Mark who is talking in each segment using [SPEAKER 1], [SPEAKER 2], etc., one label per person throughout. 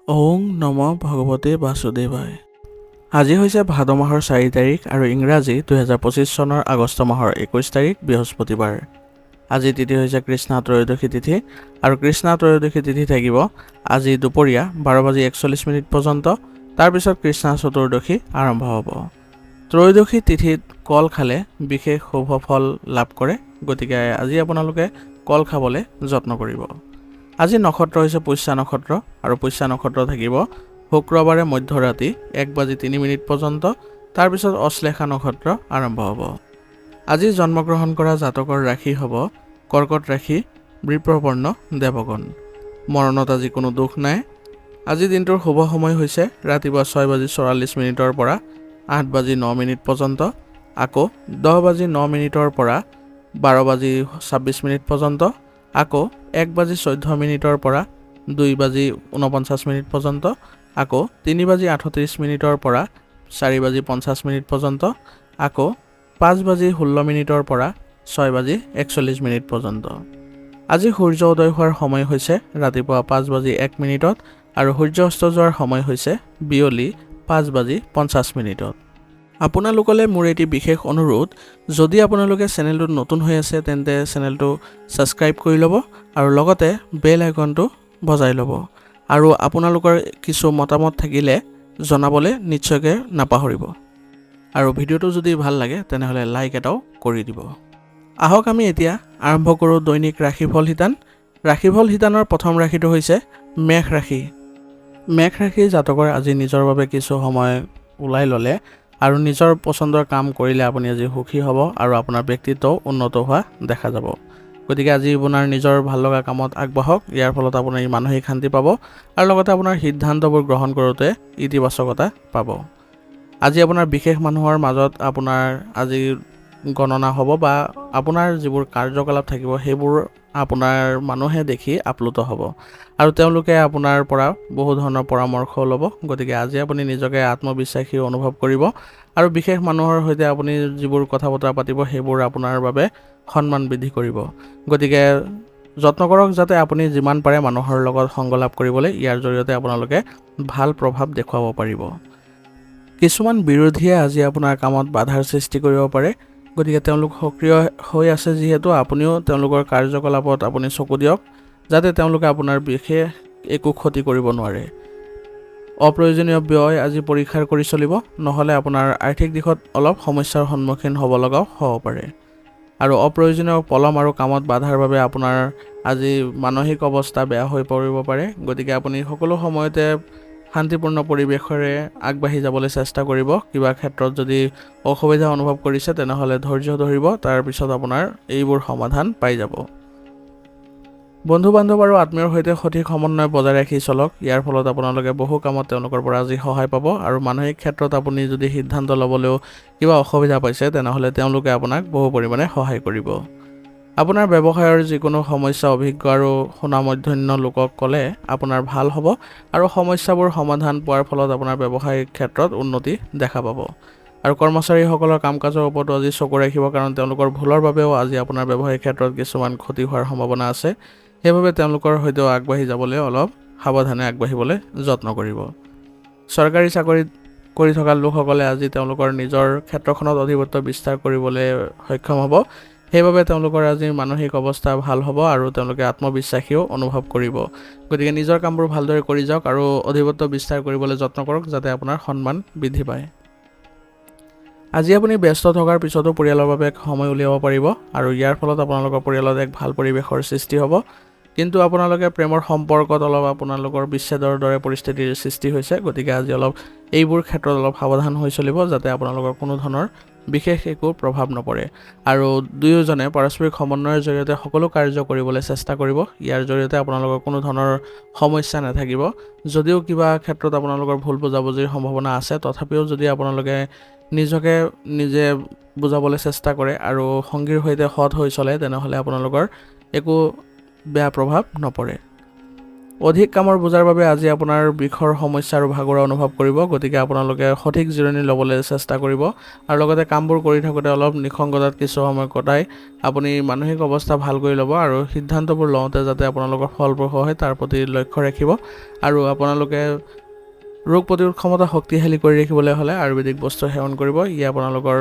[SPEAKER 1] ওং নম ভগৱতে বাসুদেৱায়। আজি হৈছে ভাদ মাহৰ 4 তাৰিখ আৰু ইংৰাজী 2025 চনৰ আগষ্ট মাহৰ 21 তাৰিখ বৃহস্পতিবাৰ। আজি তিথি হৈছে কৃষ্ণা ত্ৰয়োদশী তিথি আৰু কৃষ্ণা ত্ৰয়োদশী তিথি থাকিব আজি দুপৰীয়া 12:41 পৰ্যন্ত। তাৰপিছত কৃষ্ণা চতুৰ্দশী আৰম্ভ হ'ব। ত্ৰয়োদশী তিথিত কল খালে বিশেষ শুভ ফল লাভ কৰে, গতিকে আজি আপোনালোকে কল খাবলৈ যত্ন কৰিব। আজি নক্ষত্ৰ হৈছে পুষ্যা নক্ষত্ৰ আৰু পুষ্যা নক্ষত্ৰ থাকিব শুক্ৰবাৰে মধ্যৰাতি 1:03 পৰ্যন্ত। তাৰপিছত অশ্লেষা নক্ষত্ৰ আৰম্ভ হ'ব। আজি জন্মগ্ৰহণ কৰা জাতকৰ ৰাশি হ'ব কৰ্কট ৰাশি, বৃষপৰ্ণ, দেৱগণ। মৰণত আজি কোনো দুখ নাই। আজি দিনটোৰ শুভ সময় হৈছে ৰাতিপুৱা 6:44 পৰা 8:09 পৰ্যন্ত, আকৌ 10:09 পৰা 12:26 পৰ্যন্ত, আকৌ 1:14 পৰা 2:49 পৰ্যন্ত, আকৌ 3:38 পৰা 4:50 পৰ্যন্ত, আকৌ 5:16 পৰা 6:41 পৰ্যন্ত। আজি সূৰ্য উদয় হোৱাৰ সময় হৈছে ৰাতিপুৱা 5:01 আৰু সূৰ্য অস্ত যোৱাৰ সময় হৈছে বিয়লি 5:50। আপোনালোকলৈ মোৰ এটি বিশেষ অনুৰোধ, যদি আপোনালোকে চেনেলটোত নতুন হৈ আছে তেন্তে চেনেলটো ছাবস্ক্ৰাইব কৰি ল'ব আৰু লগতে বেল আইকনটো বজাই ল'ব। আৰু আপোনালোকৰ কিছু মতামত থাকিলে জনাবলৈ নিশ্চয়কৈ নাপাহৰিব। আৰু ভিডিঅ'টো যদি ভাল লাগে তেনেহ'লে লাইক এটাও কৰি দিব। আহক আমি এতিয়া আৰম্ভ কৰোঁ দৈনিক ৰাশিফল শিতান। ৰাশিফল শিতানৰ প্ৰথম ৰাশিটো হৈছে মেষ ৰাশি। মেষ ৰাশিৰ জাতকৰ আজি নিজৰ বাবে কিছু সময় ওলাই ল'লে আৰু নিজৰ পচন্দৰ কাম কৰিলে আপুনি আজি সুখী হ'ব আৰু আপোনাৰ ব্যক্তিত্বও উন্নত হোৱা দেখা যাব। গতিকে আজি আপোনাৰ নিজৰ ভাল লগা কামত আগবাঢ়ক। ইয়াৰ ফলত আপোনাৰ মানসিক শান্তি পাব আৰু লগতে আপোনাৰ সিদ্ধান্তবোৰ গ্ৰহণ কৰোঁতে ইতিবাচকতা পাব। আজি আপোনাৰ বিশেষ মানুহৰ মাজত আপোনাৰ আজি গণনা হ'ব বা আপোনাৰ যিবোৰ কাৰ্যকলাপ থাকিব সেইবোৰ আপোনাৰ মানুহে দেখি আপ্লুত হ'ব আৰু তেওঁলোকে আপোনাৰ পৰা বহু ধৰণৰ পৰামৰ্শ ল'ব। গতিকে আজি আপুনি নিজকে আত্মবিশ্বাসী অনুভৱ কৰিব আৰু বিশেষ মানুহৰ সৈতে আপুনি যিবোৰ কথা বতৰা পাতিব সেইবোৰ আপোনাৰ বাবে সন্মান বৃদ্ধি কৰিব। গতিকে যত্ন কৰক যাতে আপুনি যিমান পাৰে মানুহৰ লগত সংগ লাভ কৰিবলৈ ইয়াৰ জৰিয়তে আপোনালোকে ভাল প্ৰভাৱ দেখুৱাব পাৰিব। কিছুমান বিৰোধীয়ে আজি আপোনাৰ কামত বাধাৰ সৃষ্টি কৰিব পাৰে, গতিকে তেওঁলোক সক্ৰিয় হৈ আছে যিহেতু আপুনিও তেওঁলোকৰ কাৰ্যকলাপত আপুনি চকু দিয়ক যাতে তেওঁলোকে আপোনাৰ বিশেষ একো ক্ষতি কৰিব নোৱাৰে। অপ্ৰয়োজনীয় ব্যয় আজি পৰীক্ষাৰ কৰি চলিব, নহ'লে আপোনাৰ আৰ্থিক দিশত অলপ সমস্যাৰ সন্মুখীন হ'ব লগাও হ'ব পাৰে। আৰু অপ্ৰয়োজনীয় পলম আৰু কামত বাধাৰ বাবে আপোনাৰ আজি মানসিক অৱস্থা বেয়া হৈ পৰিব পাৰে। গতিকে আপুনি সকলো সময়তে শান্তিপূৰ্ণ পৰিৱেশেৰে আগবাঢ়ি যাবলৈ চেষ্টা কৰিব। কিবা ক্ষেত্ৰত যদি অসুবিধা অনুভৱ কৰিছে তেনেহ'লে ধৈৰ্য ধৰিব, তাৰপিছত আপোনাৰ এইবোৰ সমাধান পাই যাব। বন্ধু বান্ধৱ আৰু আত্মীয়ৰ সৈতে সঠিক সমন্বয় বজাই ৰাখি চলক। ইয়াৰ ফলত আপোনালোকে বহু কামত তেওঁলোকৰ পৰা আজি সহায় পাব আৰু মানসিক ক্ষেত্ৰত আপুনি যদি সিদ্ধান্ত ল'বলৈও কিবা অসুবিধা পাইছে তেনেহ'লে তেওঁলোকে আপোনাক বহু পৰিমাণে সহায় কৰিব। আপোনাৰ ব্যৱসায়ৰ যিকোনো সমস্যা অভিজ্ঞ আৰু সুনামধন্য লোকক ক'লে আপোনাৰ ভাল হ'ব আৰু সমস্যাবোৰ সমাধান পোৱাৰ ফলত আপোনাৰ ব্যৱসায়িক ক্ষেত্ৰত উন্নতি দেখা পাব। আৰু কৰ্মচাৰীসকলৰ কাম কাজৰ ওপৰতো আজি চকু ৰাখিব, কাৰণ তেওঁলোকৰ ভুলৰ বাবেও আজি আপোনাৰ ব্যৱসায়িক ক্ষেত্ৰত কিছুমান ক্ষতি হোৱাৰ সম্ভাৱনা আছে। সেইবাবে তেওঁলোকৰ সৈতেও আগবাঢ়ি যাবলৈ অলপ সাৱধানে আগবাঢ়িবলৈ যত্ন কৰিব। চৰকাৰী চাকৰি কৰি থকা লোকসকলে আজি তেওঁলোকৰ নিজৰ ক্ষেত্ৰখনত অধিপত্য বিস্তাৰ কৰিবলৈ সক্ষম হ'ব। সেইবাবে তেওঁলোকৰ আজি মানসিক অৱস্থা ভাল হ'ব আৰু তেওঁলোকে আত্মবিশ্বাসীও অনুভৱ কৰিব। গতিকে নিজৰ কামবোৰ ভালদৰে কৰি যাওক আৰু অধিপত্য বিস্তাৰ কৰিবলৈ যত্ন কৰক যাতে আপোনাৰ সন্মান বৃদ্ধি পায়। আজি আপুনি ব্যস্ত থকাৰ পিছতো পৰিয়ালৰ বাবে সময় উলিয়াব পাৰিব আৰু ইয়াৰ ফলত আপোনালোকৰ পৰিয়ালত এক ভাল পৰিৱেশৰ সৃষ্টি হ'ব। কিন্তু আপোনালোকে প্ৰেমৰ সম্পৰ্কত অলপ আপোনালোকৰ বিচ্ছেদৰ দৰে পৰিস্থিতিৰ সৃষ্টি হৈছে। গতিকে আজি অলপ এইবোৰ ক্ষেত্ৰত অলপ সাৱধান হৈ চলিব যাতে আপোনালোকৰ কোনো ধৰণৰ বিশেষ একো প্ৰভাৱ নপৰে। আৰু দুয়োজনে পাৰস্পৰিক সমন্বয়ৰ জৰিয়তে সকলো কাৰ্য কৰিবলৈ চেষ্টা কৰিব। ইয়াৰ জৰিয়তে আপোনালোকৰ কোনো ধৰণৰ সমস্যা নাথাকিব। যদিও কিবা ক্ষেত্ৰত আপোনালোকৰ ভুল বুজাবুজিৰ সম্ভাৱনা আছে, তথাপিও যদি আপোনালোকে নিজকে নিজে বুজাবলৈ চেষ্টা কৰে আৰু সংগীৰ সৈতে সৎ হৈ চলে তেনেহ'লে আপোনালোকৰ একো বেয়া প্ৰভাৱ নপৰে। অধিক কামৰ বোজাৰ বাবে আজি আপোনাৰ বিষৰ সমস্যা আৰু ভাগৰুৱা অনুভৱ কৰিব, গতিকে আপোনালোকে সঠিক জিৰণি ল'বলৈ চেষ্টা কৰিব আৰু লগতে কামবোৰ কৰি থাকোঁতে অলপ নিসংগতাত কিছু সময় কটাই আপুনি মানসিক অৱস্থা ভাল কৰি ল'ব আৰু সিদ্ধান্তবোৰ লওঁতে যাতে আপোনালোকৰ ফলপ্ৰসূ হয় তাৰ প্ৰতি লক্ষ্য ৰাখিব। আৰু আপোনালোকে ৰোগ প্ৰতিৰোধ ক্ষমতা শক্তিশালী কৰি ৰাখিবলৈ হ'লে আয়ুৰ্বেদিক বস্তু সেৱন কৰিব। ই আপোনালোকৰ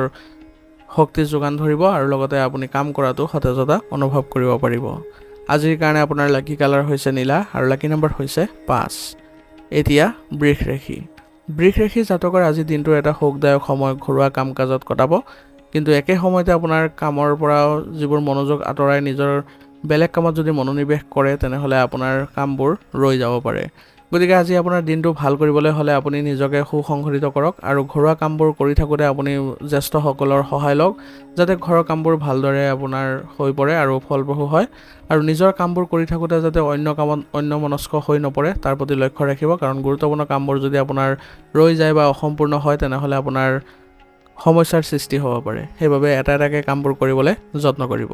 [SPEAKER 1] শক্তি যোগান ধৰিব আৰু লগতে আপুনি কাম কৰাটো সতেজতা অনুভৱ কৰিব পাৰিব। আজিৰ কাৰণে আপোনাৰ লাকি কালাৰ হৈছে নীলা আৰু লাকি নম্বৰ হৈছে 5। এতিয়া বৃষ ৰাশি জাতকৰ আজিৰ দিনটোৰ এটা সুখদায়ক সময় ঘৰুৱা কাম কাজত কটাব, কিন্তু একে সময়তে আপোনাৰ কামৰ পৰা যিবোৰ মনোযোগ আঁতৰাই নিজৰ বেলেগ কামত যদি মনোনিৱেশ কৰে তেনেহ'লে আপোনাৰ কামবোৰ ৰৈ যাব পাৰে। গতিকে আজি আপোনাৰ দিনটো ভাল কৰিবলৈ হ'লে আপুনি নিজকে সুসংগঠিত কৰক আৰু ঘৰুৱা কামবোৰ কৰি থাকোঁতে আপুনি জ্যেষ্ঠসকলৰ সহায় লওক, যাতে ঘৰৰ কামবোৰ ভালদৰে আপোনাৰ হৈ পৰে আৰু ফলপ্ৰসূ হয়। আৰু নিজৰ কামবোৰ কৰি থাকোঁতে যাতে অন্য কামত অন্যমনস্ক হৈ নপৰে তাৰ প্ৰতি লক্ষ্য ৰাখিব, কাৰণ গুৰুত্বপূৰ্ণ কামবোৰ যদি আপোনাৰ ৰৈ যায় বা অসম্পূৰ্ণ হয় তেনেহ'লে আপোনাৰ সমস্যাৰ সৃষ্টি হ'ব পাৰে। সেইবাবে এটা এটাকৈ কামবোৰ কৰিবলৈ যত্ন কৰিব।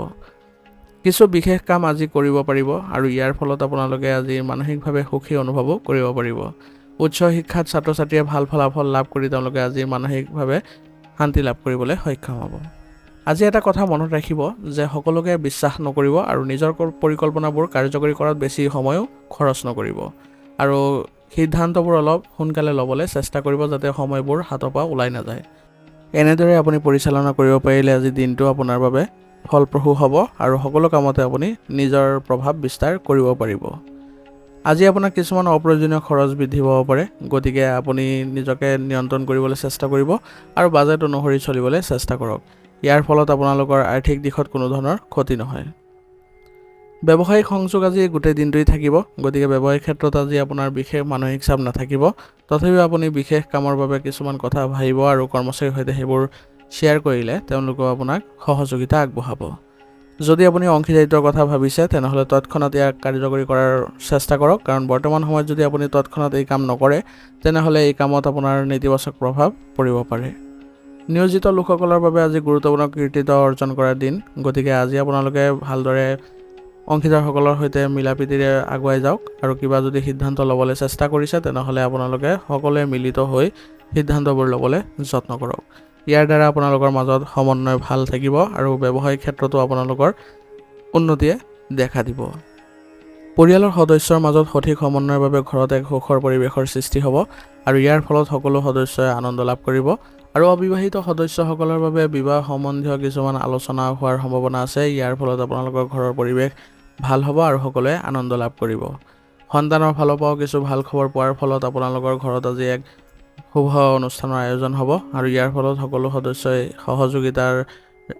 [SPEAKER 1] কিছু বিশেষ কাম আজি কৰিব পাৰিব আৰু ইয়াৰ ফলত আপোনালোকে আজি মানসিকভাৱে সুখী অনুভৱো কৰিব পাৰিব। উচ্চ শিক্ষাত ছাত্ৰ ছাত্ৰীয়ে ভাল ফলাফল লাভ কৰি তেওঁলোকে আজি মানসিকভাৱে শান্তি লাভ কৰিবলৈ সক্ষম হ'ব। আজি এটা কথা মনত ৰাখিব যে সকলোকে বিশ্বাস নকৰিব আৰু নিজৰ পৰিকল্পনাবোৰ কাৰ্যকৰী কৰাত বেছি সময়ো খৰচ নকৰিব আৰু সিদ্ধান্তবোৰ অলপ সোনকালে ল'বলৈ চেষ্টা কৰিব যাতে সময়বোৰ হাতৰ পৰা ওলাই নাযায়। এনেদৰে আপুনি পৰিচালনা কৰিব পাৰিলে আজি দিনটো আপোনাৰ বাবে ফলপ্ৰসূ হ'ব আৰু সকলো কামতে আপুনি নিজৰ প্ৰভাৱ বিস্তাৰ কৰিব পাৰিব। আজি আপোনাৰ কিছুমান অপ্ৰয়োজনীয় খৰচ বৃদ্ধি পাব পাৰে, গতিকে আপুনি নিজকে নিয়ন্ত্ৰণ কৰিবলৈ চেষ্টা কৰিব আৰু বাজেট অনুসৰি চলিবলৈ চেষ্টা কৰক। ইয়াৰ ফলত আপোনালোকৰ আৰ্থিক দিশত কোনো ধৰণৰ ক্ষতি নহয়। ব্যৱসায়িক সংযোগ আজি গোটেই দিনটোৱেই থাকিব, গতিকে ব্যৱসায়িক ক্ষেত্ৰত আজি আপোনাৰ বিশেষ মানসিক চাপ নাথাকিব। তথাপিও আপুনি বিশেষ কামৰ বাবে কিছুমান কথা ভাবিব আৰু কৰ্মচাৰীৰ সৈতে সেইবোৰ শ্বেয়াৰ কৰিলে তেওঁলোকেও আপোনাক সহযোগিতা আগবঢ়াব। যদি আপুনি অংশীদাৰিত্বৰ কথা ভাবিছে তেনেহ'লে তৎক্ষণাত ইয়াক কাৰ্যকৰী কৰাৰ চেষ্টা কৰক, কাৰণ বৰ্তমান সময়ত যদি আপুনি তৎক্ষণাত এই কাম নকৰে তেনেহ'লে এই কামত আপোনাৰ নেতিবাচক প্ৰভাৱ পৰিব পাৰে। নিয়োজিত লোকসকলৰ বাবে আজি গুৰুত্বপূৰ্ণ কৃতিত্ব অৰ্জন কৰাৰ দিন, গতিকে আজি আপোনালোকে ভালদৰে অংশীদাৰসকলৰ সৈতে মিলাপ্ৰীতিৰে আগুৱাই যাওক আৰু কিবা যদি সিদ্ধান্ত ল'বলৈ চেষ্টা কৰিছে তেনেহ'লে আপোনালোকে সকলোৱে মিলিত হৈ সিদ্ধান্তবোৰ ল'বলৈ যত্ন কৰক। ইয়াৰ দ্বাৰা আপোনালোকৰ মাজত সমন্বয় ভাল থাকিব আৰু ব্যৱসায়িক ক্ষেত্ৰতো আপোনালোকৰ উন্নতিয়ে দেখা দিব। পৰিয়ালৰ সদস্যৰ মাজত সঠিক সমন্বয়ৰ বাবে ঘৰত এক সুখৰ পৰিৱেশৰ সৃষ্টি হ'ব আৰু ইয়াৰ ফলত সকলো সদস্যই আনন্দ লাভ কৰিব। আৰু অবিবাহিত সদস্যসকলৰ বাবে বিবাহ সম্বন্ধীয় কিছুমান আলোচনা হোৱাৰ সম্ভাৱনা আছে। ইয়াৰ ফলত আপোনালোকৰ ঘৰৰ পৰিৱেশ ভাল হ'ব আৰু সকলোৱে আনন্দ লাভ কৰিব। সন্তানৰ ফালৰ পৰাও কিছু ভাল খবৰ পোৱাৰ ফলত আপোনালোকৰ ঘৰত আজি এক শুভ অনুষ্ঠানৰ আয়োজন হ'ব আৰু ইয়াৰ ফলত সকলো সদস্যই সহযোগিতাৰ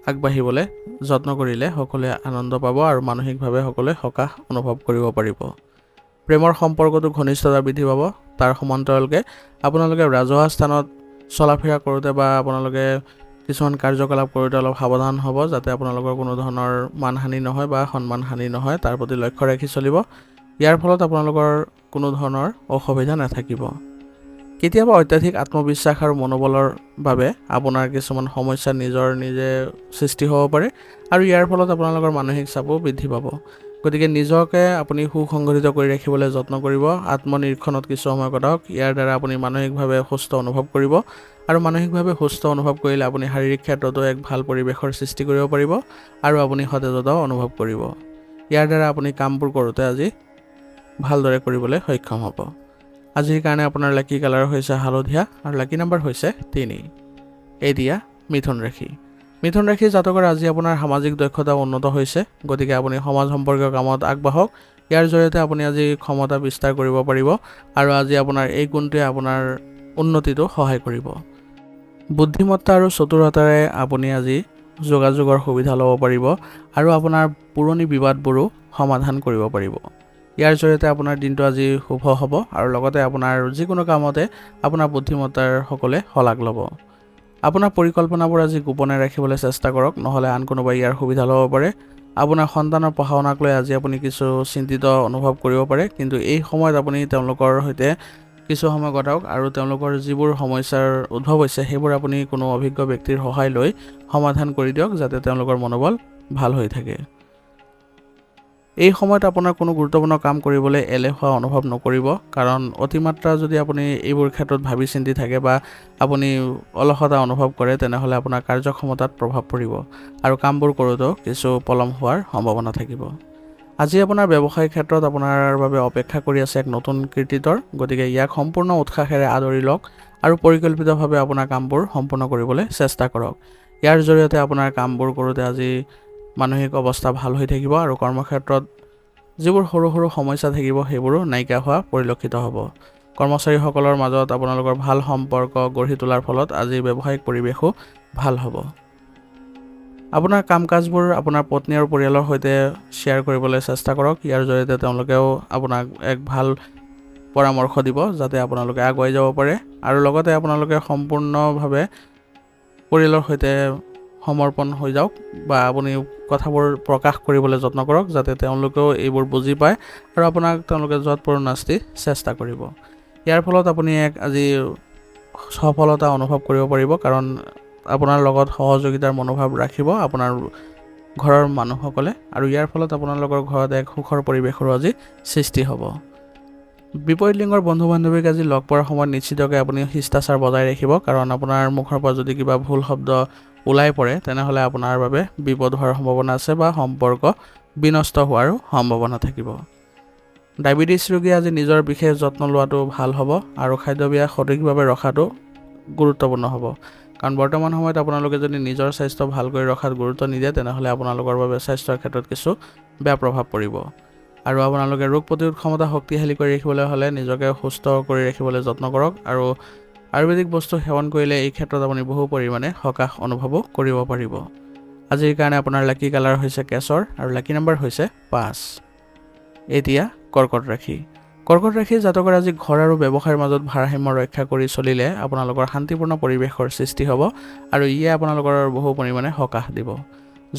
[SPEAKER 1] আগবাঢ়িবলৈ যত্ন কৰিলে সকলোৱে আনন্দ পাব আৰু মানসিকভাৱে সকলোৱে সকাহ অনুভৱ কৰিব পাৰিব। প্ৰেমৰ সম্পৰ্কটো ঘনিষ্ঠতা বৃদ্ধি পাব। তাৰ সমান্তৰালকৈ আপোনালোকে ৰাজহুৱা স্থানত চলাফেৰা কৰোঁতে বা আপোনালোকে কিছুমান কাৰ্যকলাপ কৰোঁতে অলপ সাৱধান হ'ব, যাতে আপোনালোকৰ কোনো ধৰণৰ মানহানি নহয় বা সন্মানহানি নহয় তাৰ প্ৰতি লক্ষ্য ৰাখি চলিব। ইয়াৰ ফলত আপোনালোকৰ কোনো ধৰণৰ অসুবিধা নাথাকিব। কেতিয়াবা অত্যাধিক আত্মবিশ্বাস আৰু মনোবলৰ বাবে আপোনাৰ কিছুমান সমস্যা নিজে সৃষ্টি হ'ব পাৰে আৰু ইয়াৰ ফলত আপোনালোকৰ মানসিক চাপো বৃদ্ধি পাব। গতিকে নিজকে আপুনি সুসংগঠিত কৰি ৰাখিবলৈ যত্ন কৰিব। আত্মনিৰীক্ষণত কিছু সময় কটাওক। ইয়াৰ দ্বাৰা আপুনি মানসিকভাৱে সুস্থ অনুভৱ কৰিব আৰু মানসিকভাৱে সুস্থ অনুভৱ কৰিলে আপুনি শাৰীৰিক ক্ষেত্ৰতো এক ভাল পৰিৱেশৰ সৃষ্টি কৰিব পাৰিব আৰু আপুনি সতেজতাও অনুভৱ কৰিব। ইয়াৰ দ্বাৰা আপুনি কামবোৰ কৰোঁতে আজি ভালদৰে কৰিবলৈ সক্ষম হ'ব। আজিৰ কাৰণে আপোনাৰ লাকি কালাৰ হৈছে হালধীয়া আৰু লাকি নম্বৰ হৈছে 3। এতিয়া মিথুন ৰাশি জাতকৰ আজি আপোনাৰ সামাজিক দক্ষতা উন্নত হৈছে, গতিকে আপুনি সমাজ সম্পৰ্কীয় কামত আগবাঢ়ক। ইয়াৰ জৰিয়তে আপুনি আজি ক্ষমতা বিস্তাৰ কৰিব পাৰিব আৰু আজি আপোনাৰ এই গুণটোৱে আপোনাৰ উন্নতিটো সহায় কৰিব। বুদ্ধিমত্তা আৰু চতুৰতাৰে আপুনি আজি যোগাযোগৰ সুবিধা ল'ব পাৰিব আৰু আপোনাৰ পুৰণি বিবাদবোৰো সমাধান কৰিব পাৰিব। ইয়াৰ জৰিয়তে আপোনাৰ দিনটো আজি শুভ হ'ব আৰু লগতে আপোনাৰ যিকোনো কামতে আপোনাৰ বুদ্ধিমত্তাৰ সকলোৱে শলাগ ল'ব। আপোনাৰ পৰিকল্পনাবোৰ আজি গোপনে ৰাখিবলৈ চেষ্টা কৰক, নহ'লে আন কোনোবাই ইয়াৰ সুবিধা ল'ব পাৰে। আপোনাৰ সন্তানৰ পঢ়া শুনাক লৈ আজি আপুনি কিছু চিন্তিত অনুভৱ কৰিব পাৰে, কিন্তু এই সময়ত আপুনি তেওঁলোকৰ সৈতে কিছু সময় কটাওক আৰু তেওঁলোকৰ যিবোৰ সমস্যাৰ উদ্ভৱ হৈছে সেইবোৰ আপুনি কোনো অভিজ্ঞ ব্যক্তিৰ সহায় লৈ সমাধান কৰি দিয়ক, যাতে তেওঁলোকৰ মনোবল ভাল হৈ থাকে। এই সময়ত আপোনাৰ কোনো গুৰুত্বপূৰ্ণ কাম কৰিবলৈ এলেহুৱা অনুভৱ নকৰিব, কাৰণ অতিমাত্ৰা যদি আপুনি এইবোৰ ক্ষেত্ৰত ভাবি চিন্তি থাকে বা আপুনি অলসতা অনুভৱ কৰে তেনেহ'লে আপোনাৰ কাৰ্যক্ষমতাত প্ৰভাৱ পৰিব আৰু কামবোৰ কৰোঁতেও কিছু পলম হোৱাৰ সম্ভাৱনা থাকিব। আজি আপোনাৰ ব্যৱসায়িক ক্ষেত্ৰত আপোনাৰ বাবে অপেক্ষা কৰি আছে এক নতুন কৃতিত্বৰ, গতিকে ইয়াক সম্পূৰ্ণ উৎসাহেৰে আদৰি লওক আৰু পৰিকল্পিতভাৱে আপোনাৰ কামবোৰ সম্পূৰ্ণ কৰিবলৈ চেষ্টা কৰক। ইয়াৰ জৰিয়তে আপোনাৰ কামবোৰ কৰোঁতে আজি মানসিক অৱস্থা ভাল হৈ থাকিব আৰু কৰ্মক্ষেত্ৰত যিবোৰ সৰু সৰু সমস্যা থাকিব সেইবোৰো নাইকিয়া হোৱা পৰিলক্ষিত হ'ব। কৰ্মচাৰীসকলৰ মাজত আপোনালোকৰ ভাল সম্পৰ্ক গঢ়ি তোলাৰ ফলত আজি ব্যৱসায়িক পৰিৱেশো ভাল হ'ব। আপোনাৰ কাম কাজবোৰ আপোনাৰ পত্নী আৰু পৰিয়ালৰ সৈতে শ্বেয়াৰ কৰিবলৈ চেষ্টা কৰক। ইয়াৰ জৰিয়তে তেওঁলোকেও আপোনাক এক ভাল পৰামৰ্শ দিব যাতে আপোনালোকে আগুৱাই যাব পাৰে, আৰু লগতে আপোনালোকে সম্পূৰ্ণভাৱে পৰিয়ালৰ সৈতে সমৰ্পণ হৈ যাওক বা আপুনি কথাবোৰ প্ৰকাশ কৰিবলৈ যত্ন কৰক যাতে তেওঁলোকেও এইবোৰ বুজি পায় আৰু আপোনাক তেওঁলোকে যৎপৰোনাস্তি চেষ্টা কৰিব। ইয়াৰ ফলত আপুনি এক আজি সফলতা অনুভৱ কৰিব পাৰিব, কাৰণ আপোনাৰ লগত সহযোগিতাৰ মনোভাৱ ৰাখিব আপোনাৰ ঘৰৰ মানুহসকলে, আৰু ইয়াৰ ফলত আপোনালোকৰ ঘৰত এক সুখৰ পৰিৱেশৰো আজি সৃষ্টি হ'ব। বিপৰীত লিংগৰ বন্ধু বান্ধৱীক আজি লগ পোৱাৰ সময়ত নিশ্চিতকৈ আপুনি শিষ্টাচাৰ বজাই ৰাখিব, কাৰণ আপোনাৰ মুখৰ পৰা যদি কিবা ভুল শব্দ ওলাই পৰে তেনেহ'লে আপোনাৰ বাবে বিপদ হোৱাৰ সম্ভাৱনা আছে বা সম্পৰ্ক বিনষ্ট হোৱাৰো সম্ভাৱনা থাকিব। ডায়েবেটিছ ৰোগীয়ে আজি নিজৰ বিশেষ যত্ন লোৱাটো ভাল হ'ব আৰু খাদ্যাভ্যাস সঠিকভাৱে ৰখাটো গুৰুত্বপূৰ্ণ হ'ব, কাৰণ বৰ্তমান সময়ত আপোনালোকে যদি নিজৰ স্বাস্থ্য ভালকৈ ৰখাত গুৰুত্ব নিদিয়ে তেনেহ'লে আপোনালোকৰ বাবে স্বাস্থ্যৰ ক্ষেত্ৰত কিছু বেয়া প্ৰভাৱ পৰিব। আৰু আপোনালোকে ৰোগ প্ৰতিৰোধ ক্ষমতা শক্তিশালী কৰি ৰাখিবলৈ হ'লে নিজকে সুস্থ কৰি ৰাখিবলৈ যত্ন কৰক, আৰু আয়ুৰ্বেদিক বস্তু সেৱন কৰিলে এই ক্ষেত্ৰত আপুনি বহু পৰিমাণে সকাহ অনুভৱো কৰিব পাৰিব। আজিৰ কাৰণে আপোনাৰ লাকি কালাৰ হৈছে কেশৰ আৰু লাকি নম্বৰ হৈছে 5। এতিয়া কৰ্কট ৰাশি। কৰ্কট ৰাশিৰ জাতকৰ আজি ঘৰ আৰু ব্যৱসায়ৰ মাজত ভাৰসাম্য ৰক্ষা কৰি চলিলে আপোনালোকৰ শান্তিপূৰ্ণ পৰিৱেশৰ সৃষ্টি হ'ব আৰু ইয়ে আপোনালোকৰ বহু পৰিমাণে সকাহ দিব।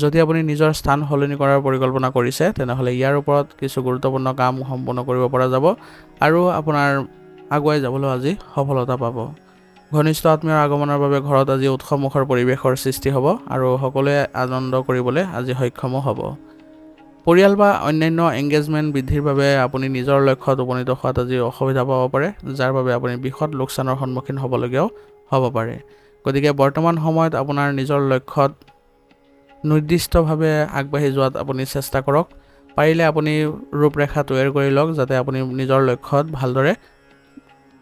[SPEAKER 1] যদি আপুনি নিজৰ স্থান সলনি কৰাৰ পৰিকল্পনা কৰিছে তেনেহ'লে ইয়াৰ ওপৰত কিছু গুৰুত্বপূৰ্ণ কাম সম্পূৰ্ণ কৰিব পৰা যাব আৰু আপোনাৰ আগুৱাই যাবলৈ আজি সফলতা পাব। ঘনিষ্ঠ আত্মীয়ৰ আগমনৰ বাবে ঘৰত আজি উৎসৱমুখৰ পৰিৱেশৰ সৃষ্টি হ'ব আৰু সকলোৱে আনন্দ কৰিবলৈ আজি সক্ষমো হ'ব। পৰিয়াল বা অন্যান্য এংগেজমেণ্ট বৃদ্ধিৰ বাবে আপুনি নিজৰ লক্ষ্যত উপনীত হোৱাত আজি অসুবিধা পাব পাৰে, যাৰ বাবে আপুনি বৃহৎ লোকচানৰ সন্মুখীন হ'বলগীয়াও হ'ব পাৰে। গতিকে বৰ্তমান সময়ত আপোনাৰ নিজৰ লক্ষ্যত নিৰ্দিষ্টভাৱে আগবাঢ়ি যোৱাত আপুনি চেষ্টা কৰক। পাৰিলে আপুনি ৰূপৰেখা তৈয়াৰ কৰি লওক যাতে আপুনি নিজৰ লক্ষ্যত ভালদৰে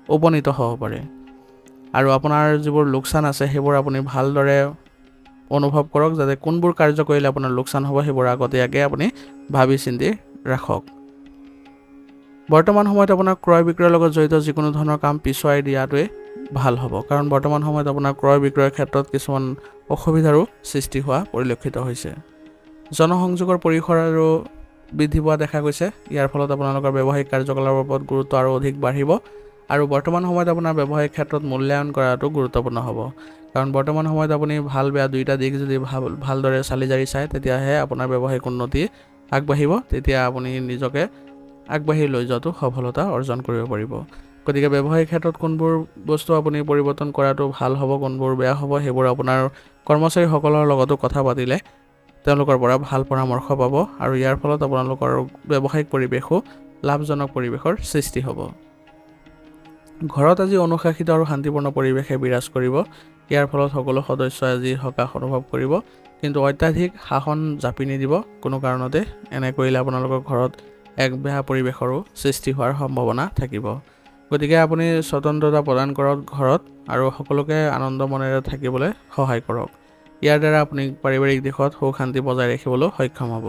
[SPEAKER 1] উপনীত হ'ব পাৰে, আৰু আপোনাৰ যিবোৰ লোকচান আছে সেইবোৰ আপুনি ভালদৰে অনুভৱ কৰক যাতে কোনবোৰ কাৰ্য কৰিলে আপোনাৰ লোকচান হ'ব সেইবোৰ আগতীয়াকৈ আপুনি ভাবি চিন্তি ৰাখক। বৰ্তমান সময়ত আপোনাৰ ক্ৰয় বিক্ৰয়ৰ লগত জড়িত যিকোনো ধৰণৰ কাম পিছুৱাই দিয়াটোৱে ভাল হ'ব, কাৰণ বৰ্তমান সময়ত আপোনাৰ ক্ৰয় বিক্ৰয়ৰ ক্ষেত্ৰত কিছুমান অসুবিধাৰো সৃষ্টি হোৱা পৰিলক্ষিত হৈছে। জনসংযোগৰ পৰিসৰ আৰু বৃদ্ধি পোৱা দেখা গৈছে, ইয়াৰ ফলত আপোনালোকৰ ব্যৱসায়িক কাৰ্যকলাপৰ ওপৰত গুৰুত্ব আৰু অধিক বাঢ়িব, আৰু বৰ্তমান সময়ত আপোনাৰ ব্যৱসায়িক ক্ষেত্ৰত মূল্যায়ন কৰাটো গুৰুত্বপূৰ্ণ হ'ব, কাৰণ বৰ্তমান সময়ত আপুনি ভাল বেয়া দুয়োটা দিশ যদি ভালদৰে চালি জাৰি চায় তেতিয়াহে আপোনাৰ ব্যৱসায়িক উন্নতি আগবাঢ়িব, তেতিয়া আপুনি নিজকে আগবাঢ়ি লৈ যোৱাটো সফলতা অৰ্জন কৰিব পাৰিব। গতিকে ব্যৱসায়িক ক্ষেত্ৰত কোনবোৰ বস্তু আপুনি পৰিৱৰ্তন কৰাটো ভাল হ'ব, কোনবোৰ বেয়া হ'ব, সেইবোৰ আপোনাৰ কৰ্মচাৰীসকলৰ লগতো কথা পাতিলে তেওঁলোকৰ পৰা ভাল পৰামৰ্শ পাব, আৰু ইয়াৰ ফলত আপোনালোকৰ ব্যৱসায়িক পৰিৱেশো লাভজনক পৰিৱেশৰ সৃষ্টি হ'ব। ঘৰত আজি অনুশাসিত আৰু শান্তিপূৰ্ণ পৰিৱেশে বিৰাজ কৰিব, ইয়াৰ ফলত সকলো সদস্যই আজি সকাহ অনুভৱ কৰিব, কিন্তু অত্যাধিক শাসন জাপি নিদিব কোনো কাৰণতে। এনে কৰিলে আপোনালোকৰ ঘৰত এক বেয়া পৰিৱেশৰো সৃষ্টি হোৱাৰ সম্ভাৱনা থাকিব। গতিকে আপুনি স্বতন্ত্ৰতা প্ৰদান কৰক ঘৰত আৰু সকলোকে আনন্দ মনেৰে থাকিবলৈ সহায় কৰক। ইয়াৰ দ্বাৰা আপুনি পাৰিবাৰিক দিশত সুখ শান্তি বজাই ৰাখিবলৈ সক্ষম হ'ব।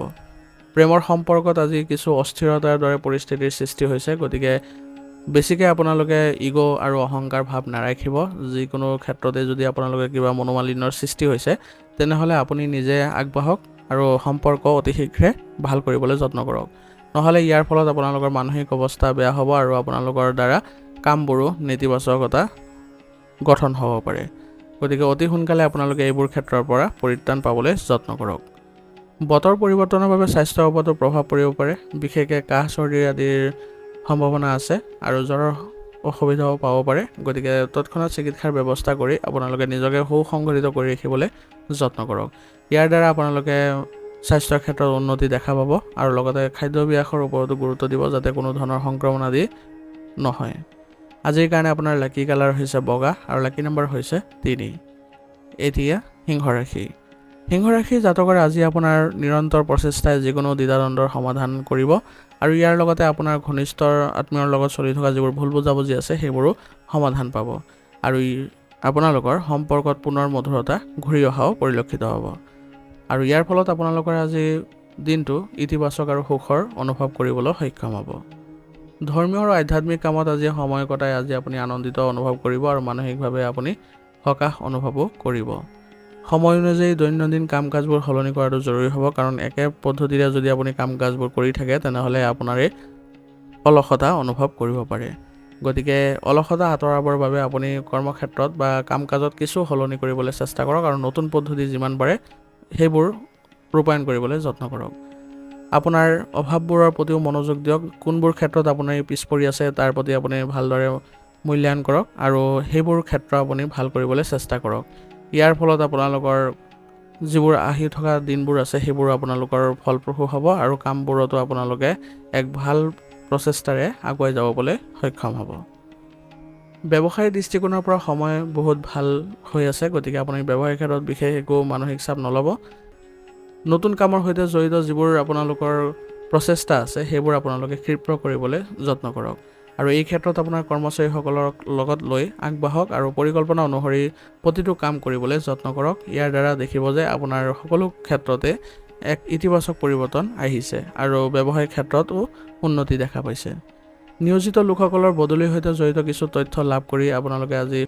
[SPEAKER 1] প্ৰেমৰ সম্পৰ্কত আজি কিছু অস্থিৰতাৰ দৰে পৰিস্থিতিৰ সৃষ্টি হৈছে, গতিকে বেছিকৈ আপোনালোকে ইগ' আৰু অহংকাৰ ভাৱ নাৰাখিব। যিকোনো ক্ষেত্ৰতে যদি আপোনালোকে কিবা মনোমালিন্যৰ সৃষ্টি হৈছে তেনেহ'লে আপুনি নিজে আগবাঢ়ক আৰু সম্পৰ্ক অতি শীঘ্ৰে ভাল কৰিবলৈ যত্ন কৰক, নহ'লে ইয়াৰ ফলত আপোনালোকৰ মানসিক অৱস্থা বেয়া হ'ব আৰু আপোনালোকৰ দ্বাৰা কামবোৰো নেতিবাচকতা গঠন হ'ব পাৰে। গতিকে অতি সোনকালে আপোনালোকে এইবোৰ ক্ষেত্ৰৰ পৰা পৰিত্ৰাণ পাবলৈ যত্ন কৰক। বতৰ পৰিৱৰ্তনৰ বাবে স্বাস্থ্যৰ ওপৰতো প্ৰভাৱ পৰিব পাৰে, বিশেষকৈ কাহ চৰ্দি আদিৰ সম্ভাৱনা আছে আৰু জ্বৰৰ অসুবিধাও পাব পাৰে। গতিকে তৎক্ষণাত চিকিৎসাৰ ব্যৱস্থা কৰি আপোনালোকে নিজকে সুসংগঠিত কৰি ৰাখিবলৈ যত্ন কৰক। ইয়াৰ দ্বাৰা আপোনালোকে স্বাস্থ্যৰ ক্ষেত্ৰত উন্নতি দেখা পাব আৰু লগতে খাদ্যাভ্যাসৰ ওপৰতো গুৰুত্ব দিব যাতে কোনো ধৰণৰ সংক্ৰমণ আদি নহয়। আজিৰ কাৰণে আপোনাৰ লাকি কালাৰ হৈছে বগা আৰু লাকি নম্বৰ হৈছে 3। এতিয়া সিংহ ৰাশি। সিংহ ৰাশিৰ জাতকৰ আজি আপোনাৰ নিৰন্তৰ প্ৰচেষ্টাই যিকোনো দ্বিধাদ্বন্দ্বৰ সমাধান কৰিব আৰু ইয়াৰ লগতে আপোনাৰ ঘনিষ্ঠ আত্মীয়ৰ লগত চলি থকা যিবোৰ ভুল বুজাবুজি আছে সেইবোৰো সমাধান পাব আৰু আপোনালোকৰ সম্পৰ্কত পুনৰ মধুৰতা ঘূৰি অহাও পৰিলক্ষিত হ'ব আৰু ইয়াৰ ফলত আপোনালোকৰ আজি দিনটো ইতিবাচক আৰু সুখৰ অনুভৱ কৰিবলৈ সক্ষম হ'ব। ধৰ্মীয় আৰু আধ্যাত্মিক কামত আজি সময় কটাই আজি আপুনি আনন্দিত অনুভৱ কৰিব আৰু মানসিকভাৱে আপুনি সকাহ অনুভৱো কৰিব। সময় অনুযায়ী দৈনন্দিন কাম কাজবোৰ সলনি কৰাটো জৰুৰী হ'ব কাৰণ একে পদ্ধতিৰে যদি আপুনি কাম কাজবোৰ কৰি থাকে তেনেহ'লে আপোনাৰে অলসতা অনুভৱ কৰিব পাৰে। গতিকে অলসতা আঁতৰাবৰ বাবে আপুনি কৰ্মক্ষেত্ৰত বা কাম কাজত কিছু সলনি কৰিবলৈ চেষ্টা কৰক আৰু নতুন পদ্ধতি যিমান পাৰে সেইবোৰ ৰূপায়ণ কৰিবলৈ যত্ন কৰক। আপোনাৰ অভাৱবোৰৰ প্ৰতিও মনোযোগ দিয়ক। কোনবোৰ ক্ষেত্ৰত আপুনি পিছ পৰি আছে তাৰ প্ৰতি আপুনি ভালদৰে মূল্যায়ন কৰক আৰু সেইবোৰ ক্ষেত্ৰ আপুনি ভাল কৰিবলৈ চেষ্টা কৰক। ইয়াৰ ফলত আপোনালোকৰ যিবোৰ আহি থকা দিনবোৰ আছে সেইবোৰ আপোনালোকৰ ফলপ্ৰসূ হ'ব আৰু কামবোৰতো আপোনালোকে এক ভাল প্ৰচেষ্টাৰে আগুৱাই যাবলৈ সক্ষম হ'ব। ব্যৱসায়িক দৃষ্টিকোণৰ পৰা সময় বহুত ভাল হৈ আছে, গতিকে আপুনি ব্যৱসায়িক ক্ষেত্ৰত বিশেষ একো মানসিক চাপ নল'ব। নতুন কামৰ সৈতে জড়িত যিবোৰ আপোনালোকৰ প্ৰচেষ্টা আছে সেইবোৰ আপোনালোকে ক্ষীপ্ৰ কৰিবলৈ যত্ন কৰক আৰু এই ক্ষেত্ৰত আপোনাৰ কৰ্মচাৰীসকলৰ লগত লৈ আগবাঢ়ক আৰু পৰিকল্পনা অনুসৰি প্ৰতিটো কাম কৰিবলৈ যত্ন কৰক। ইয়াৰ দ্বাৰা দেখিব যে আপোনাৰ সকলো ক্ষেত্ৰতে এক ইতিবাচক পৰিৱৰ্তন আহিছে আৰু ব্যৱসায়িক ক্ষেত্ৰতো উন্নতি দেখা পাইছে। নিয়োজিত লোকসকলৰ বদলিৰ সৈতে জড়িত কিছু তথ্য লাভ কৰি আপোনালোকে আজি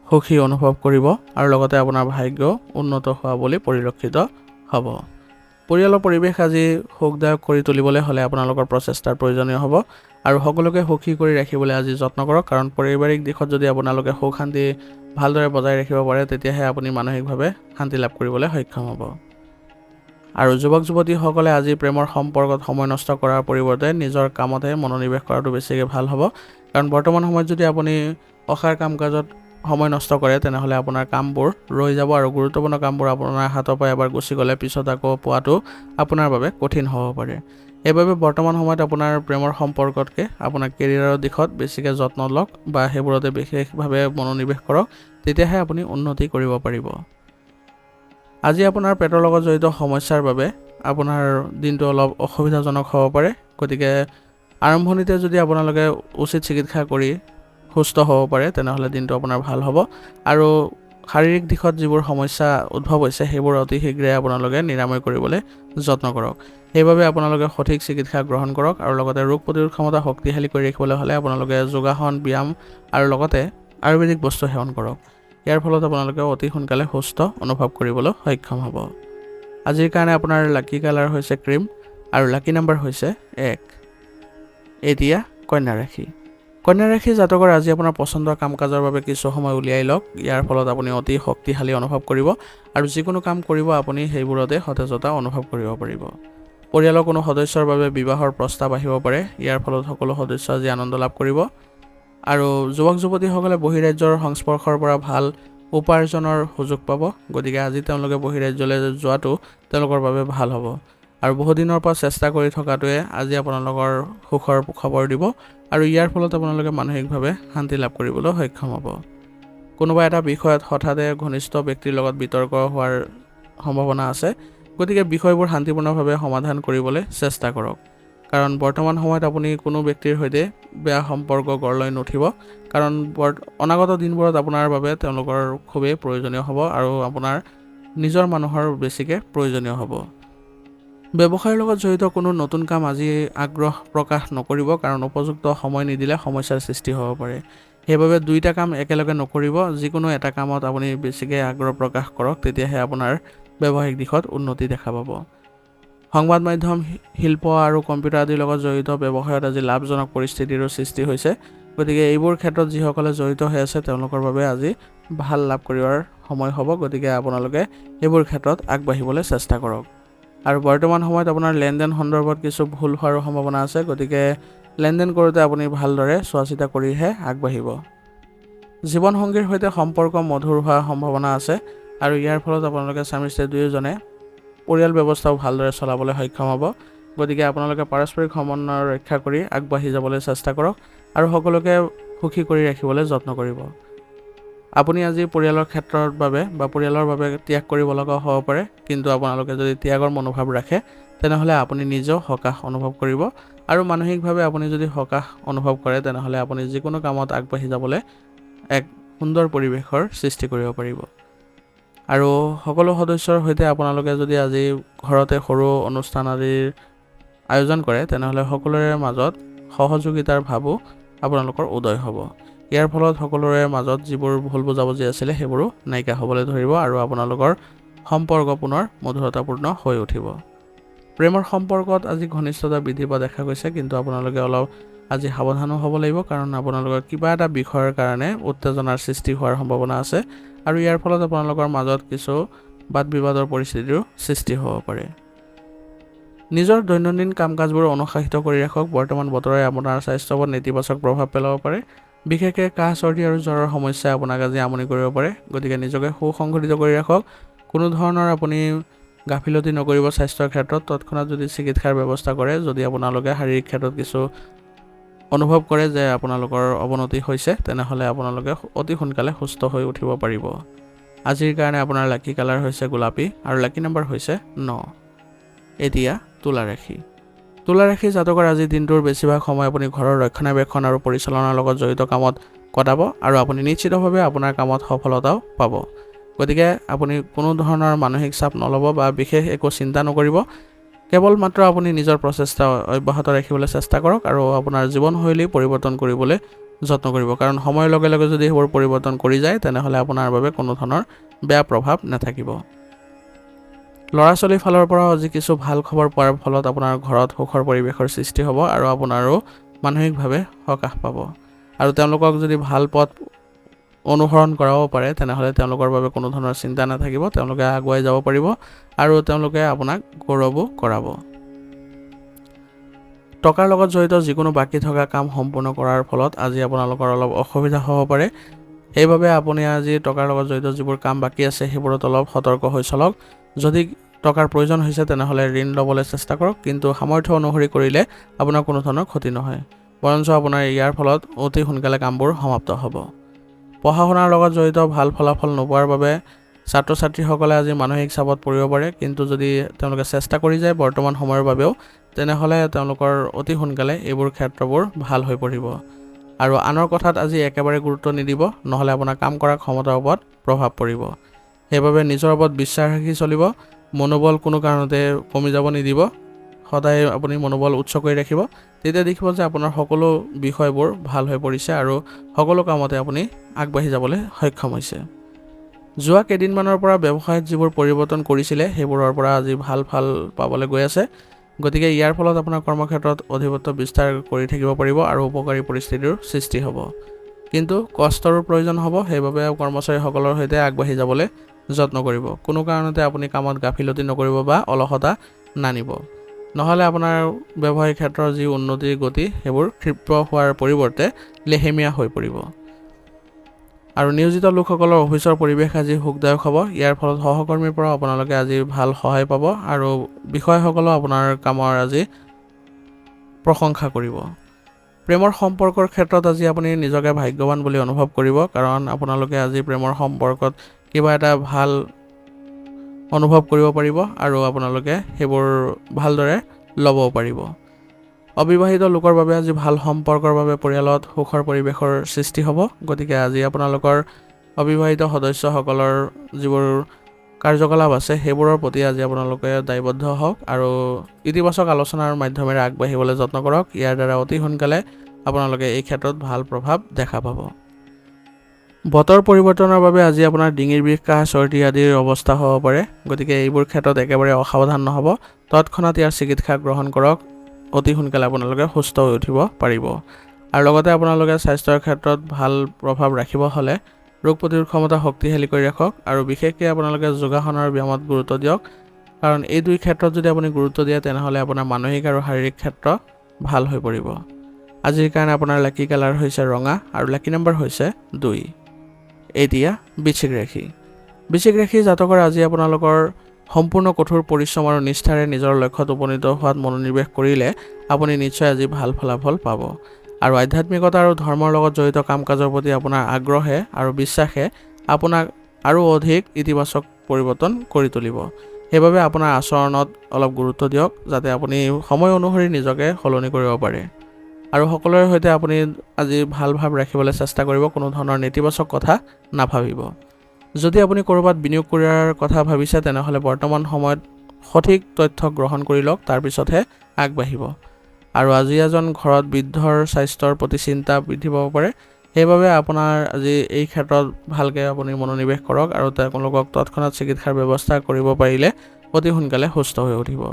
[SPEAKER 1] সুখী অনুভৱ কৰিব আৰু লগতে আপোনাৰ ভাগ্য উন্নত হোৱা বুলি পৰিলক্ষিত হ'ব। পৰিয়ালৰ পৰিৱেশ আজি সুখদায়ক কৰি তুলিবলৈ হ'লে আপোনালোকৰ প্ৰচেষ্টাৰ প্ৰয়োজনীয় হ'ব আৰু সকলোকে সুখী কৰি ৰাখিবলৈ আজি যত্ন কৰক কাৰণ পাৰিবাৰিক দিশত যদি আপোনালোকে সুখ শান্তি ভালদৰে বজাই ৰাখিব পাৰে তেতিয়াহে আপুনি মানসিকভাৱে শান্তি লাভ কৰিবলৈ সক্ষম হ'ব। আৰু যুৱক যুৱতীসকলে আজি প্ৰেমৰ সম্পৰ্কত সময় নষ্ট কৰাৰ পৰিৱৰ্তে নিজৰ কামতহে মনোনিৱেশ কৰাটো বেছিকৈ ভাল হ'ব কাৰণ বৰ্তমান সময়ত যদি আপুনি অসাৰ কাম কাজত সময় নষ্ট কৰে তেনেহ'লে আপোনাৰ কামবোৰ ৰৈ যাব আৰু গুৰুত্বপূৰ্ণ কামবোৰ আপোনাৰ হাতৰ পৰা এবাৰ গুচি গ'লে পিছত আকৌ পোৱাটো আপোনাৰ বাবে কঠিন হ'ব পাৰে। সেইবাবে বৰ্তমান সময়ত আপোনাৰ প্ৰেমৰ সম্পৰ্কতকৈ আপোনাৰ কেৰিয়াৰৰ দিশত বেছিকৈ যত্ন লওক বা সেইবোৰতে বিশেষভাৱে মনোনিৱেশ কৰক, তেতিয়াহে আপুনি উন্নতি কৰিব পাৰিব। আজি আপোনাৰ পেটৰ লগত জড়িত সমস্যাৰ বাবে আপোনাৰ দিনটো অলপ অসুবিধাজনক হ'ব পাৰে, গতিকে আৰম্ভণিতে যদি আপোনালোকে উচিত চিকিৎসা কৰি সুস্থ হ'ব পাৰে তেনেহ'লে দিনটো আপোনাৰ ভাল হ'ব আৰু শাৰীৰিক দিশত যিবোৰ সমস্যা উদ্ভৱ হৈছে সেইবোৰ অতি শীঘ্ৰে আপোনালোকে নিৰাময় কৰিবলৈ যত্ন কৰক। সেইবাবে আপোনালোকে সঠিক চিকিৎসা গ্ৰহণ কৰক আৰু লগতে ৰোগ প্ৰতিৰোধ ক্ষমতা শক্তিশালী কৰি ৰাখিবলৈ হ'লে আপোনালোকে যোগাসন, ব্যায়াম আৰু লগতে আয়ুৰ্বেদিক বস্তু সেৱন কৰক। ইয়াৰ ফলত আপোনালোকে অতি সোনকালে সুস্থ অনুভৱ কৰিবলৈ সক্ষম হ'ব। আজিৰ কাৰণে আপোনাৰ লাকি কালাৰ হৈছে ক্ৰীম আৰু লাকি নম্বৰ হৈছে 1। এতিয়া কন্যা ৰাশি। কন্যা ৰাশি জাতকৰ আজি আপোনাৰ পচন্দৰ কাম কাজৰ বাবে কিছু সময় উলিয়াই লওক। ইয়াৰ ফলত আপুনি অতি শক্তিশালী অনুভৱ কৰিব আৰু যিকোনো কাম কৰিব আপুনি সেইবোৰতে সতেজতা অনুভৱ কৰিব পাৰিব। পৰিয়ালৰ কোনো সদস্যৰ বাবে বিবাহৰ প্ৰস্তাৱ আহিব পাৰে, ইয়াৰ ফলত সকলো সদস্য আজি আনন্দ লাভ কৰিব আৰু যুৱক যুৱতীসকলে বহিৰাজ্যৰ সংস্পৰ্শৰ পৰা ভাল উপাৰ্জনৰ সুযোগ পাব, গতিকে আজি তেওঁলোকে বহিৰাজ্যলৈ যোৱাটো তেওঁলোকৰ বাবে ভাল হ'ব আৰু বহুদিনৰ পৰা চেষ্টা কৰি থকাটোৱে আজি আপোনালোকৰ সুখৰ খবৰ দিব আৰু ইয়াৰ ফলত আপোনালোকে মানসিকভাৱে শান্তি লাভ কৰিবলৈ সক্ষম হ'ব। কোনোবা এটা বিষয়ত হঠাতে ঘনিষ্ঠ ব্যক্তিৰ লগত বিতৰ্ক হোৱাৰ সম্ভাৱনা আছে, গতিকে বিষয়বোৰ শান্তিপূৰ্ণভাৱে সমাধান কৰিবলৈ চেষ্টা কৰক কাৰণ বৰ্তমান সময়ত আপুনি কোনো ব্যক্তিৰ সৈতে বেয়া সম্পৰ্ক গঢ় লৈ নুঠিব কাৰণ অনাগত দিনবোৰত আপোনাৰ বাবে তেওঁলোকৰ খুবেই প্ৰয়োজনীয় হ'ব আৰু আপোনাৰ নিজৰ মানুহৰ বেছিকৈ প্ৰয়োজনীয় হ'ব। ব্যৱসায়ৰ লগত জড়িত কোনো নতুন কাম আজি আগ্ৰহ প্ৰকাশ নকৰিব কাৰণ উপযুক্ত সময় নিদিলে সমস্যাৰ সৃষ্টি হ'ব পাৰে। সেইবাবে দুইটা কাম একেলগে নকৰিব, যিকোনো এটা কামত আপুনি বেছিকৈ আগ্ৰহ প্ৰকাশ কৰক, তেতিয়াহে আপোনাৰ ব্যৱসায়িক দিশত উন্নতি দেখা পাব। সংবাদ মাধ্যম, শিল্প আৰু কম্পিউটাৰ আদিৰ লগত জড়িত ব্যৱসায়ত আজি লাভজনক পৰিস্থিতিৰো সৃষ্টি হৈছে, গতিকে এইবোৰ ক্ষেত্ৰত যিসকলে জড়িত হৈ আছে তেওঁলোকৰ বাবে আজি ভাল লাভ কৰিবৰ সময় হ'ব, গতিকে আপোনালোকে এইবোৰ ক্ষেত্ৰত আগবাঢ়িবলৈ চেষ্টা কৰক। আৰু বৰ্তমান সময়ত আপোনাৰ লেনদেন সন্দৰ্ভত কিছু ভুল হোৱাৰো সম্ভাৱনা আছে, গতিকে লেনদেন কৰোঁতে আপুনি ভালদৰে চোৱা চিতা কৰিহে আগবাঢ়িব। জীৱনসংগীৰ সৈতে সম্পৰ্ক মধুৰ হোৱাৰ সম্ভাৱনা আছে আৰু ইয়াৰ ফলত আপোনালোকে স্বামী স্ত্ৰী দুয়োজনে পৰিয়াল ব্যৱস্থাও ভালদৰে চলাবলৈ সক্ষম হ'ব। গতিকে আপোনালোকে পাৰস্পৰিক সমন্বয় ৰক্ষা কৰি আগবাঢ়ি যাবলৈ চেষ্টা কৰক আৰু সকলোকে সুখী কৰি ৰাখিবলৈ যত্ন কৰিব। আপুনি আজি পৰিয়ালৰ ক্ষেত্ৰৰ বাবে বা পৰিয়ালৰ বাবে ত্যাগ কৰিব লগা হ'ব পাৰে, কিন্তু আপোনালোকে যদি ত্যাগৰ মনোভাৱ ৰাখে তেনেহ'লে আপুনি নিজেও সকাহ অনুভৱ কৰিব আৰু মানসিকভাৱে আপুনি যদি সকাহ অনুভৱ কৰে তেনেহ'লে আপুনি যিকোনো কামত আগবাঢ়ি যাবলৈ এক সুন্দৰ পৰিৱেশৰ সৃষ্টি কৰিব পাৰিব। আৰু সকলো সদস্যৰ সৈতে আপোনালোকে যদি আজি ঘৰতে সৰু অনুষ্ঠান আদিৰ আয়োজন কৰে তেনেহ'লে সকলোৰে মাজত সহযোগিতাৰ ভাৱো আপোনালোকৰ উদয় হ'ব। ইয়াৰ ফলত সকলোৰে মাজত যিবোৰ ভুল বুজাবুজি আছিলে সেইবোৰো নাইকিয়া হ'বলৈ ধৰিব আৰু আপোনালোকৰ সম্পৰ্ক পুনৰ মধুৰতাপূৰ্ণ হৈ উঠিব। প্ৰেমৰ সম্পৰ্কত আজি ঘনিষ্ঠতা বৃদ্ধি পোৱা দেখা গৈছে, কিন্তু আপোনালোকে অলপ আজি সাৱধানো হ'ব লাগিব, কাৰণ আপোনালোকৰ কিবা এটা বিষয়ৰ কাৰণে উত্তেজনাৰ সৃষ্টি হোৱাৰ সম্ভাৱনা আছে আৰু ইয়াৰ ফলত আপোনালোকৰ মাজত কিছু বাদ বিবাদৰ পৰিস্থিতিৰো সৃষ্টি হ'ব পাৰে। নিজৰ দৈনন্দিন কাম কাজবোৰ অনুশাসিত কৰি ৰাখক। বৰ্তমান বতৰে আপোনাৰ স্বাস্থ্যৰ ওপৰত নেতিবাচক প্ৰভাৱ পেলাব পাৰে। বিশেষকৈ কাহ চৰ্দি আৰু জ্বৰৰ সমস্যাই আপোনাক আজি আমনি কৰিব পাৰে। গতিকে নিজকে সুসংগঠিত কৰি ৰাখক। কোনো ধৰণৰ আপুনি গাফিলতি নকৰিব স্বাস্থ্যৰ ক্ষেত্ৰত। তৎক্ষণাত যদি চিকিৎসাৰ ব্যৱস্থা কৰে, যদি আপোনালোকে শাৰীৰিক ক্ষেত্ৰত কিছু অনুভৱ কৰে যে আপোনালোকৰ অৱনতি হৈছে, তেনেহ'লে আপোনালোকে অতি সোনকালে সুস্থ হৈ উঠিব পাৰিব। আজিৰ কাৰণে আপোনাৰ লাকি কালাৰ হৈছে গোলাপী আৰু লাকি নম্বৰ হৈছে 9। এতিয়া তুলা ৰাশি। তুলা ৰাশি জাতকৰ আজিৰ দিনটোৰ বেছিভাগ সময় আপুনি ঘৰৰ ৰক্ষণাবেক্ষণ আৰু পৰিচালনাৰ লগত জড়িত কামত কটাব আৰু আপুনি নিশ্চিতভাৱে আপোনাৰ কামত সফলতাও পাব। গতিকে আপুনি কোনো ধৰণৰ মানসিক চাপ নল'ব বা বিশেষ একো চিন্তা নকৰিব। কেৱল মাত্ৰ আপুনি নিজৰ প্ৰচেষ্টা অব্যাহত ৰাখিবলৈ চেষ্টা কৰক আৰু আপোনাৰ জীৱনশৈলী পৰিৱৰ্তন কৰিবলৈ যত্ন কৰিব, কাৰণ সময়ৰ লগে লগে যদি সেইবোৰ পৰিৱৰ্তন কৰি যায় তেনেহ'লে আপোনাৰ বাবে কোনো ধৰণৰ বেয়া প্ৰভাৱ নাথাকিব। ল'ৰা ছোৱালীৰ ফালৰ পৰা আজি কিছু ভাল খবৰ পোৱাৰ ফলত আপোনাৰ ঘৰত সুখৰ পৰিৱেশৰ সৃষ্টি হ'ব আৰু আপোনাৰো মানসিকভাৱে সকাহ পাব আৰু তেওঁলোকক যদি ভাল পথ অনুসৰণ কৰাব পাৰে তেনেহ'লে তেওঁলোকৰ বাবে কোনো ধৰণৰ চিন্তা নাথাকিব। তেওঁলোকে আগুৱাই যাব পাৰিব আৰু তেওঁলোকে আপোনাক গৌৰৱো কৰাব। টকাৰ লগত জড়িত যিকোনো বাকী থকা কাম সম্পূৰ্ণ কৰাৰ ফলত আজি আপোনালোকৰ অলপ অসুবিধা হ'ব পাৰে। সেইবাবে আপুনি আজি টকাৰ লগত জড়িত যিবোৰ কাম বাকী আছে সেইবোৰত অলপ সতৰ্ক হৈ চলক। যদি টকাৰ প্ৰয়োজন হৈছে তেনেহ'লে ঋণ ল'বলৈ চেষ্টা কৰক, কিন্তু সামৰ্থ্য অনুসৰি কৰিলে আপোনাৰ কোনো ধৰণৰ ক্ষতি নহয়, বৰঞ্চ আপোনাৰ ইয়াৰ ফলত অতি সোনকালে কামবোৰ সমাপ্ত হ'ব। পঢ়া শুনাৰ লগত জড়িত ভাল ফলাফল নোপোৱাৰ বাবে ছাত্ৰ ছাত্ৰীসকলে আজি মানসিক চাপত পৰিব পাৰে, কিন্তু যদি তেওঁলোকে চেষ্টা কৰি যায় বৰ্তমান সময়ৰ বাবেও তেনেহ'লে তেওঁলোকৰ অতি সোনকালে এইবোৰ ক্ষেত্ৰবোৰ ভাল হৈ পৰিব। আৰু আনৰ কথাত আজি একেবাৰে গুৰুত্ব নিদিব, নহ'লে আপোনাৰ কাম কৰাৰ ক্ষমতাৰ ওপৰত প্ৰভাৱ পৰিব। সেইবাবে নিজৰ ওপৰত বিশ্বাস ৰাখি চলিব। মনোবল কোনো কাৰণতে কমি যাব নিদিব। সদায় আপুনি মনোবল উচ্চ কৰি ৰাখিব। তেতিয়া দেখিব যে আপোনাৰ সকলো বিষয়বোৰ ভাল হৈ পৰিছে আৰু সকলো কামতে আপুনি আগবাঢ়ি যাবলৈ সক্ষম হৈছে। যোৱা কেইদিনমানৰ পৰা ব্যৱসায়ত যিবোৰ পৰিৱৰ্তন কৰিছিলে সেইবোৰৰ পৰা আজি ভাল ফল পাবলৈ গৈ আছে। গতিকে ইয়াৰ ফলত আপোনাৰ কৰ্মক্ষেত্ৰত অধিপত্য বিস্তাৰ কৰি থাকিব পাৰিব আৰু উপকাৰী পৰিস্থিতিৰ সৃষ্টি হ'ব, কিন্তু কষ্টৰো প্ৰয়োজন হ'ব। সেইবাবে কৰ্মচাৰীসকলৰ সৈতে আগবাঢ়ি যাবলৈ যত্ন কৰিব। কোনো কাৰণতে আপুনি কামত গাফিলতি নকৰিব বা অলসতা নানিব, নহ'লে আপোনাৰ ব্যৱসায়িক ক্ষেত্ৰৰ যি উন্নতিৰ গতি সেইবোৰ ক্ষিপ্ৰ হোৱাৰ পৰিৱৰ্তে লেহেমীয়া হৈ পৰিব। আৰু নিয়োজিত লোকসকলৰ অফিচৰ পৰিৱেশ আজি সুখদায়ক হ'ব। ইয়াৰ ফলত সহকৰ্মীৰ পৰা আপোনালোকে আজি ভাল সহায় পাব আৰু বিষয়াসকলেও আপোনাৰ কামৰ আজি প্ৰশংসা কৰিব। প্ৰেমৰ সম্পৰ্কৰ ক্ষেত্ৰত আজি আপুনি নিজকে ভাগ্যৱান বুলি অনুভৱ কৰিব, কাৰণ আপোনালোকে আজি প্ৰেমৰ সম্পৰ্কত কিবা এটা ভাল অনুভৱ কৰিব পাৰিব আৰু আপোনালোকে সেইবোৰ ভালদৰে ল'বও পাৰিব। অবিবাহিত লোকৰ বাবে আজি ভাল সম্পৰ্কৰ বাবে পৰিয়ালত সুখৰ পৰিৱেশৰ সৃষ্টি হ'ব। গতিকে আজি আপোনালোকৰ অবিবাহিত সদস্যসকলৰ যিবোৰ কাৰ্যকলাপ আছে সেইবোৰৰ প্ৰতি আজি আপোনালোকে দায়বদ্ধ হওক আৰু ইতিবাচক আলোচনাৰ মাধ্যমেৰে আগবাঢ়িবলৈ যত্ন কৰক। ইয়াৰ দ্বাৰা অতি সোনকালে আপোনালোকে এই ক্ষেত্ৰত ভাল প্ৰভাৱ দেখা পাব। বতৰ পৰিৱৰ্তনৰ বাবে আজি আপোনাৰ ডিঙিৰ বিষ, কাহ, চৰ্দি আদিৰ অৱস্থা হ'ব পাৰে। গতিকে এইবোৰ ক্ষেত্ৰত একেবাৰে অসাৱধান নহ'ব, তৎক্ষণাত ইয়াৰ চিকিৎসা গ্ৰহণ কৰক। অতি সোনকালে আপোনালোকে সুস্থ হৈ উঠিব পাৰিব। আৰু লগতে আপোনালোকে স্বাস্থ্যৰ ক্ষেত্ৰত ভাল প্ৰভাৱ ৰাখিব হ'লে ৰোগ প্ৰতিৰোধ ক্ষমতা শক্তিশালী কৰি ৰাখক আৰু বিশেষকৈ আপোনালোকে যোগাসন আৰু ব্যায়ামত গুৰুত্ব দিয়ক, কাৰণ এই দুই ক্ষেত্ৰত যদি আপুনি গুৰুত্ব দিয়ে তেনেহ'লে আপোনাৰ মানসিক আৰু শাৰীৰিক ক্ষেত্ৰ ভাল হৈ পৰিব। আজিৰ কাৰণে আপোনাৰ লাকি কালাৰ হৈছে ৰঙা আৰু লাকি নম্বৰ হৈছে 2। এতিয়া বৃশ্চিক ৰাশি। বৃশ্চিক ৰাশি জাতকৰ আজি আপোনালোকৰ সম্পূৰ্ণ কঠোৰ পৰিশ্ৰম আৰু নিষ্ঠাৰে নিজৰ লক্ষ্যত উপনীত হোৱাত মনোনিৱেশ কৰিলে আপুনি নিশ্চয় আজি ভাল ফলাফল পাব। আৰু আধ্যাত্মিকতা আৰু ধৰ্মৰ লগত জড়িত কাম-কাজৰ প্ৰতি আপোনাৰ আগ্ৰহে আৰু বিশ্বাসে আপোনাক আৰু অধিক ইতিবাচক পৰিৱৰ্তন কৰি তুলিব। সেইবাবে আপোনাৰ আচৰণত অলপ গুৰুত্ব দিয়ক, যাতে আপুনি সময় অনুসৰি নিজকে সলনি কৰিব পাৰে। আৰু সকলোৰে সৈতে আপুনি আজি ভাল ভাৱ ৰাখিবলৈ চেষ্টা কৰিব, কোনো ধৰণৰ নেতিবাচক কথা নাভাবিব। যদি আপুনি ক'ৰবাত বিনিয়োগ কৰাৰ কথা ভাবিছে, তেনেহ'লে বৰ্তমান সময়ত সঠিক তথ্য গ্ৰহণ কৰি লওক, তাৰপিছতহে আগবাঢ়িব। আৰু আজি এজন ঘৰত বৃদ্ধৰ স্বাস্থ্যৰ প্ৰতি চিন্তা বৃদ্ধি পাব পাৰে, সেইবাবে আপোনাৰ আজি এই ক্ষেত্ৰত ভালকৈ আপুনি মনোনিৱেশ কৰক আৰু তেওঁলোকক তৎক্ষণাত চিকিৎসাৰ ব্যৱস্থা কৰিব পাৰিলে অতি সোনকালে সুস্থ হৈ উঠিব।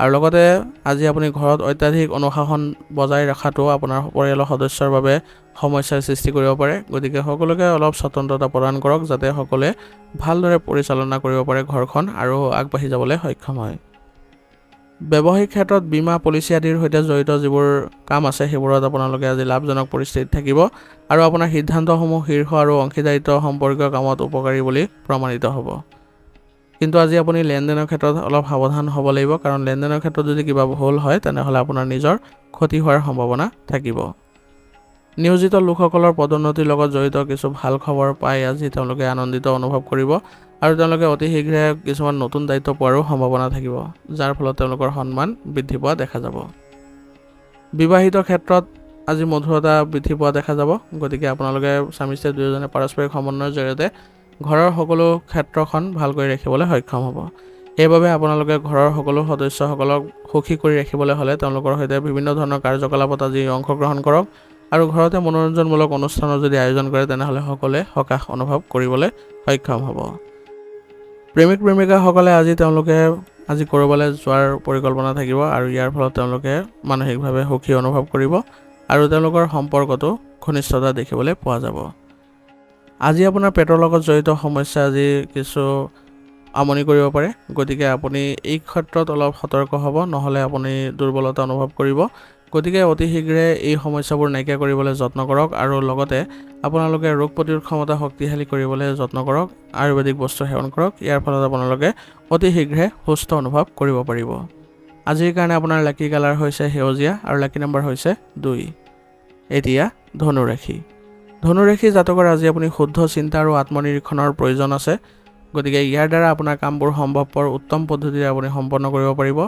[SPEAKER 1] আৰু লগতে আজি আপুনি ঘৰত অত্যাধিক অনুশাসন বজাই ৰখাটো আপোনাৰ পৰিয়ালৰ সদস্যৰ বাবে সমস্যাৰ সৃষ্টি কৰিব পাৰে। গতিকে সকলোকে অলপ স্বতন্ত্ৰতা প্ৰদান কৰক, যাতে সকলোৱে ভালদৰে পৰিচালনা কৰিব পাৰে ঘৰখন আৰু আগবাঢ়ি যাবলৈ সক্ষম হয়। ব্যৱসায়িক ক্ষেত্ৰত বীমা পলিচি আদিৰ সৈতে জড়িত যিবোৰ কাম আছে, সেইবোৰত আপোনালোকে আজি লাভজনক পৰিস্থিতিত থাকিব আৰু আপোনাৰ সিদ্ধান্তসমূহ শীৰ্ষ আৰু অংশীদাৰিত্ব সম্পৰ্কীয় কামত উপকাৰী বুলি প্ৰমাণিত হ'ব। কিন্তু আজি আপুনি লেনদেনৰ ক্ষেত্ৰত অলপ সাৱধান হ'ব লাগিব, কাৰণ লেনদেনৰ ক্ষেত্ৰত যদি কিবা ভুল হয়, তেনেহ'লে আপোনাৰ নিজৰ ক্ষতি হোৱাৰ সম্ভাৱনা থাকিব। নিয়োজিত লোকসকলৰ পদোন্নতিৰ লগত জড়িত কিছু ভাল খবৰ পাই আজি তেওঁলোকে আনন্দিত অনুভৱ কৰিব আৰু তেওঁলোকে অতি শীঘ্ৰে কিছুমান নতুন দায়িত্ব পোৱাৰো সম্ভাৱনা থাকিব, যাৰ ফলত তেওঁলোকৰ সন্মান বৃদ্ধি পোৱা দেখা যাব। বিবাহিত ক্ষেত্ৰত আজি মধুৰতা বৃদ্ধি পোৱা দেখা যাব। গতিকে আপোনালোকে স্বামী স্ত্ৰী দুয়োজনে পাৰস্পৰিক সমন্বয়ৰ জৰিয়তে ঘৰৰ সকলো ক্ষেত্ৰখন ভালকৈ ৰাখিবলৈ সক্ষম হ'ব। সেইবাবে আপোনালোকে ঘৰৰ সকলো সদস্যসকলক সুখী কৰি ৰাখিবলৈ হ'লে তেওঁলোকৰ সৈতে বিভিন্ন ধৰণৰ কাৰ্যকলাপত আজি অংশগ্ৰহণ কৰক আৰু ঘৰতে মনোৰঞ্জনমূলক অনুষ্ঠানৰ যদি আয়োজন কৰে, তেনেহ'লে সকলোৱে সকাহ অনুভৱ কৰিবলৈ সক্ষম হ'ব। প্ৰেমিক প্ৰেমিকাসকলে আজি ক'ৰবালৈ যোৱাৰ পৰিকল্পনা থাকিব আৰু ইয়াৰ ফলত তেওঁলোকে মানসিকভাৱে সুখী অনুভৱ কৰিব আৰু তেওঁলোকৰ সম্পৰ্কটো ঘনিষ্ঠতা দেখিবলৈ পোৱা যাব। আজি আপোনাৰ পেটৰ লগত জড়িত সমস্যা আজি কিছু আমনি কৰিব পাৰে। গতিকে আপুনি এই ক্ষেত্ৰত অলপ সতৰ্ক হ'ব, নহ'লে আপুনি দুৰ্বলতা অনুভৱ কৰিব। গতিকে অতি শীঘ্ৰে এই সমস্যাবোৰ নাইকিয়া কৰিবলৈ যত্ন কৰক আৰু লগতে আপোনালোকে ৰোগ প্ৰতিৰোধ ক্ষমতা শক্তিশালী কৰিবলৈ যত্ন কৰক, আয়ুৰ্বেদিক বস্তু সেৱন কৰক। ইয়াৰ ফলত আপোনালোকে অতি শীঘ্ৰে সুস্থ অনুভৱ কৰিব পাৰিব। আজিৰ কাৰণে আপোনাৰ লাকি কালাৰ হৈছে সেউজীয়া আৰু লাকি নম্বৰ হৈছে 2। এতিয়া ধনুৰাশি। ধনুৰাশি জাতকৰ আজি আপুনি শুদ্ধ চিন্তা আৰু আত্মনিৰীক্ষণৰ প্ৰয়োজন আছে। গতিকে ইয়াৰ দ্বাৰা আপোনাৰ কামবোৰ সম্ভৱপৰ উত্তম পদ্ধতিৰে আপুনি সম্পন্ন কৰিব পাৰিব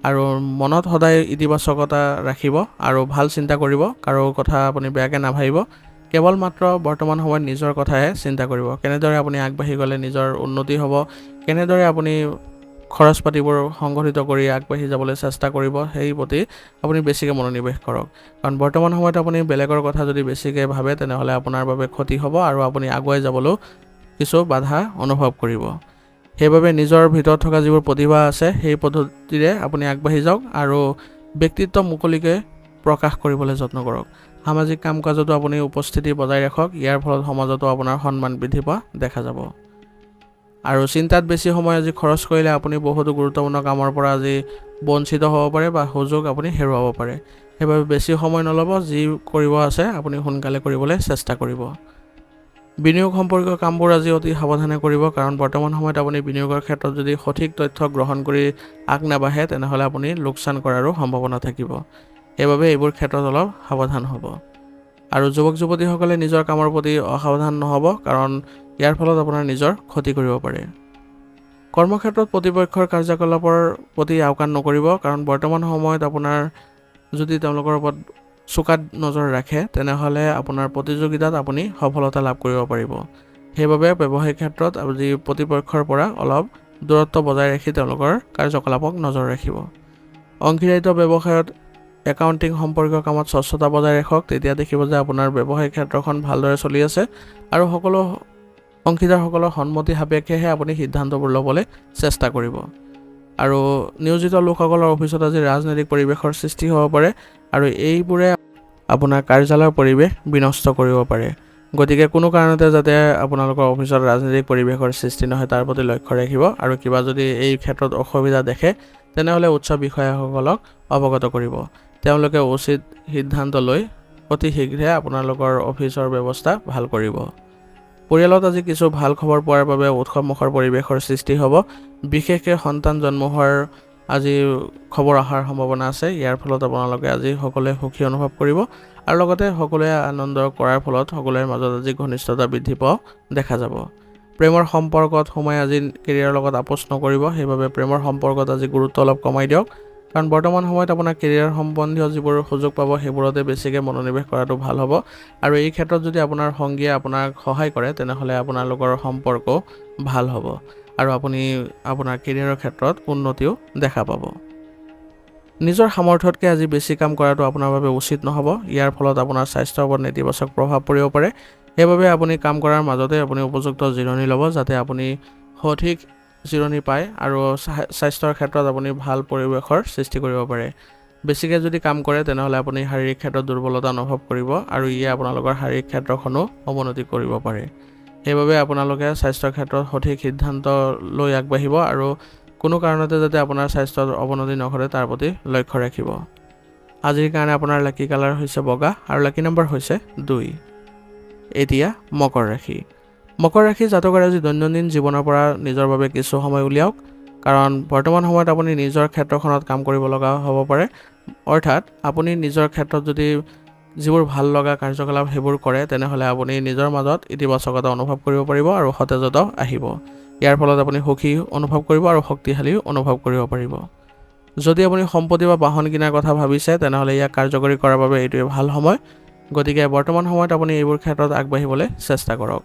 [SPEAKER 1] আৰু মনত সদায় ইতিবাচকতা ৰাখিব আৰু ভাল চিন্তা কৰিব। কাৰো কথা আপুনি বেয়াকৈ নাভাবিব, কেৱল মাত্ৰ বৰ্তমান সময়ত নিজৰ কথাহে চিন্তা কৰিব। কেনেদৰে আপুনি আগবাঢ়ি গ'লে নিজৰ উন্নতি হ'ব, কেনেদৰে আপুনি খৰচ পাতিবোৰ সংগঠিত কৰি আগবাঢ়ি যাবলৈ চেষ্টা কৰিব, সেই প্ৰতি আপুনি বেছিকৈ মনোনিৱেশ কৰক। কাৰণ বৰ্তমান সময়ত আপুনি বেলেগৰ কথা যদি বেছিকৈ ভাবে, তেনেহ'লে আপোনাৰ বাবে ক্ষতি হ'ব আৰু আপুনি আগুৱাই যাবলৈও কিছু বাধা অনুভৱ কৰিব। সেইবাবে নিজৰ ভিতৰত থকা যিবোৰ প্ৰতিভা আছে, সেই পদ্ধতিৰে আপুনি আগবাঢ়ি যাওক আৰু ব্যক্তিত্ব মুকলিকৈ প্ৰকাশ কৰিবলৈ যত্ন কৰক। সামাজিক কাম কাজতো আপুনি উপস্থিতি বজাই ৰাখক, ইয়াৰ ফলত সমাজতো আপোনাৰ সন্মান বৃদ্ধি পোৱা দেখা যাব। আৰু চিন্তাত বেছি সময় আজি খৰচ কৰিলে আপুনি বহুতো গুৰুত্বপূৰ্ণ কামৰ পৰা আজি বঞ্চিত হ'ব পাৰে বা সুযোগ আপুনি হেৰুৱাব পাৰে। সেইবাবে বেছি সময় নল'ব, যি কৰিব আছে আপুনি সোনকালে কৰিবলৈ চেষ্টা কৰিব। বিনিয়োগ সম্পৰ্কীয় কামবোৰ আজি অতি সাৱধানে কৰিব, কাৰণ বৰ্তমান সময়ত আপুনি বিনিয়োগৰ ক্ষেত্ৰত যদি সঠিক তথ্য গ্ৰহণ কৰি আগ নাবাঢ়ে, তেনেহ'লে আপুনি লোকচান কৰাৰো সম্ভাৱনা থাকিব। সেইবাবে এইবোৰ ক্ষেত্ৰত অলপ সাৱধান হ'ব। আৰু যুৱক যুৱতীসকলে নিজৰ কামৰ প্ৰতি অসাৱধান নহ'ব, কাৰণ ইয়াৰ ফলত আপোনাৰ নিজৰ ক্ষতি কৰিব পাৰে। কৰ্মক্ষেত্ৰত প্ৰতিপক্ষৰ কাৰ্যকলাপৰ প্ৰতি আওকাণ নকৰিব, কাৰণ বৰ্তমান সময়ত আপোনাৰ যদি তেওঁলোকৰ ওপৰত চোকা নজৰ ৰাখে, তেনেহ'লে আপোনাৰ প্ৰতিযোগিতাত আপুনি সফলতা লাভ কৰিব পাৰিব। সেইবাবে ব্যৱসায়িক ক্ষেত্ৰত আজি প্ৰতিপক্ষৰ পৰা অলপ দূৰত্ব বজাই ৰাখি তেওঁলোকৰ কাৰ্যকলাপক নজৰ ৰাখিব। অংশীদাৰিত্ব ব্যৱসায়ত একাউণ্টিং সম্পৰ্কীয় কামত স্বচ্ছতা বজাই ৰাখক, তেতিয়া দেখিব যে আপোনাৰ ব্যৱসায়িক ক্ষেত্ৰখন ভালদৰে চলি আছে আৰু সকলো অংশীদাৰসকলৰ সন্মতি সাপেক্ষেহে আপুনি সিদ্ধান্তবোৰ ল'বলৈ চেষ্টা কৰিব। আৰু নিয়োজিত লোকসকলৰ অফিচত আজি ৰাজনৈতিক পৰিৱেশৰ সৃষ্টি হ'ব পাৰে আৰু এইবোৰে আপোনাৰ কাৰ্যালয়ৰ পৰিৱেশ বিনষ্ট কৰিব পাৰে। গতিকে কোনো কাৰণতে যাতে আপোনালোকৰ অফিচত ৰাজনৈতিক পৰিৱেশৰ সৃষ্টি নহয়, তাৰ প্ৰতি লক্ষ্য ৰাখিব আৰু কিবা যদি এই ক্ষেত্ৰত অসুবিধা দেখে, তেনেহ'লে উচ্চ বিষয়াসকলক অৱগত কৰিব। তেওঁলোকে উচিত সিদ্ধান্ত লৈ অতি শীঘ্ৰে আপোনালোকৰ অফিচৰ ব্যৱস্থা ভাল কৰিব। পৰিয়ালত আজি কিছু ভাল খবৰ পোৱাৰ বাবে উৎসৱমুখৰ পৰিৱেশৰ সৃষ্টি হ'ব। বিশেষকৈ সন্তান জন্ম হোৱাৰ আজি খবৰ অহাৰ সম্ভাৱনা আছে। ইয়াৰ ফলত আপোনালোকে আজি সকলোৱে সুখী অনুভৱ কৰিব আৰু লগতে সকলোৱে আনন্দ কৰাৰ ফলত সকলোৰে মাজত আজি ঘনিষ্ঠতা বৃদ্ধি পোৱা দেখা যাব। প্ৰেমৰ সম্পৰ্কত সোমাই আজি কেৰিয়াৰৰ লগত আপোচ নকৰিব, সেইবাবে প্ৰেমৰ সম্পৰ্কত আজি গুৰুত্ব অলপ কমাই দিয়ক, কাৰণ বৰ্তমান সময়ত আপোনাৰ কেৰিয়াৰ সম্বন্ধীয় যিবোৰ সুযোগ পাব সেইবোৰতে বেছিকৈ মনোনিৱেশ কৰাটো ভাল হ'ব। আৰু এই ক্ষেত্ৰত যদি আপোনাৰ সংগীয়ে আপোনাক সহায় কৰে তেনেহ'লে আপোনালোকৰ সম্পৰ্ক ভাল হ'ব আৰু আপুনি আপোনাৰ কেৰিয়াৰৰ ক্ষেত্ৰত উন্নতিও দেখা পাব। নিজৰ সামৰ্থ্যতকৈ আজি বেছি কাম কৰাটো আপোনাৰ বাবে উচিত নহ'ব। ইয়াৰ ফলত আপোনাৰ স্বাস্থ্যৰ ওপৰত নেতিবাচক প্ৰভাৱ পৰিব পাৰে। সেইবাবে আপুনি কাম কৰাৰ মাজতে আপুনি উপযুক্ত জিৰণি ল'ব, যাতে আপুনি সঠিক জিৰণি পায় আৰু স্বাস্থ্যৰ ক্ষেত্ৰত আপুনি ভাল পৰিৱেশৰ সৃষ্টি কৰিব পাৰে। বেছিকৈ যদি কাম কৰে তেনেহ'লে আপুনি শাৰীৰিক ক্ষেত্ৰত দুৰ্বলতা অনুভৱ কৰিব আৰু ইয়ে আপোনালোকৰ শাৰীৰিক ক্ষেত্ৰখনো অৱনতি কৰিব পাৰে। সেইবাবে আপোনালোকে স্বাস্থ্যৰ ক্ষেত্ৰত সঠিক সিদ্ধান্ত লৈ আগবাঢ়িব আৰু কোনো কাৰণতে যাতে আপোনাৰ স্বাস্থ্যৰ অৱনতি নঘটে তাৰ প্ৰতি লক্ষ্য ৰাখিব। আজিৰ কাৰণে আপোনাৰ লাকি কালাৰ হৈছে বগা আৰু লাকি নম্বৰ হৈছে 2। এতিয়া মকৰ ৰাশি। মকৰ ৰাশি জাতকৰ আজি দৈনন্দিন জীৱনৰ পৰা নিজৰ বাবে কিছু সময় উলিয়াওক, কাৰণ বৰ্তমান সময়ত আপুনি নিজৰ ক্ষেত্ৰখনত কাম কৰিব লগা হ'ব পাৰে। অৰ্থাৎ আপুনি নিজৰ ক্ষেত্ৰত যদি যিবোৰ ভাল লগা কাৰ্যকলাপ সেইবোৰ কৰে তেনেহ'লে আপুনি নিজৰ মাজত ইতিবাচকতা অনুভৱ কৰিব পাৰিব আৰু সতেজতা আহিব। ইয়াৰ ফলত আপুনি সুখী অনুভৱ কৰিব আৰু শক্তিশালী অনুভৱ কৰিব পাৰিব। যদি আপুনি সম্পত্তি বা বাহন কিনাৰ কথা ভাবিছে তেনেহ'লে ইয়াক কাৰ্যকৰী কৰাৰ বাবে এইটোৱে ভাল সময়। গতিকে বৰ্তমান সময়ত আপুনি এইবোৰ ক্ষেত্ৰত আগবাঢ়িবলৈ চেষ্টা কৰক।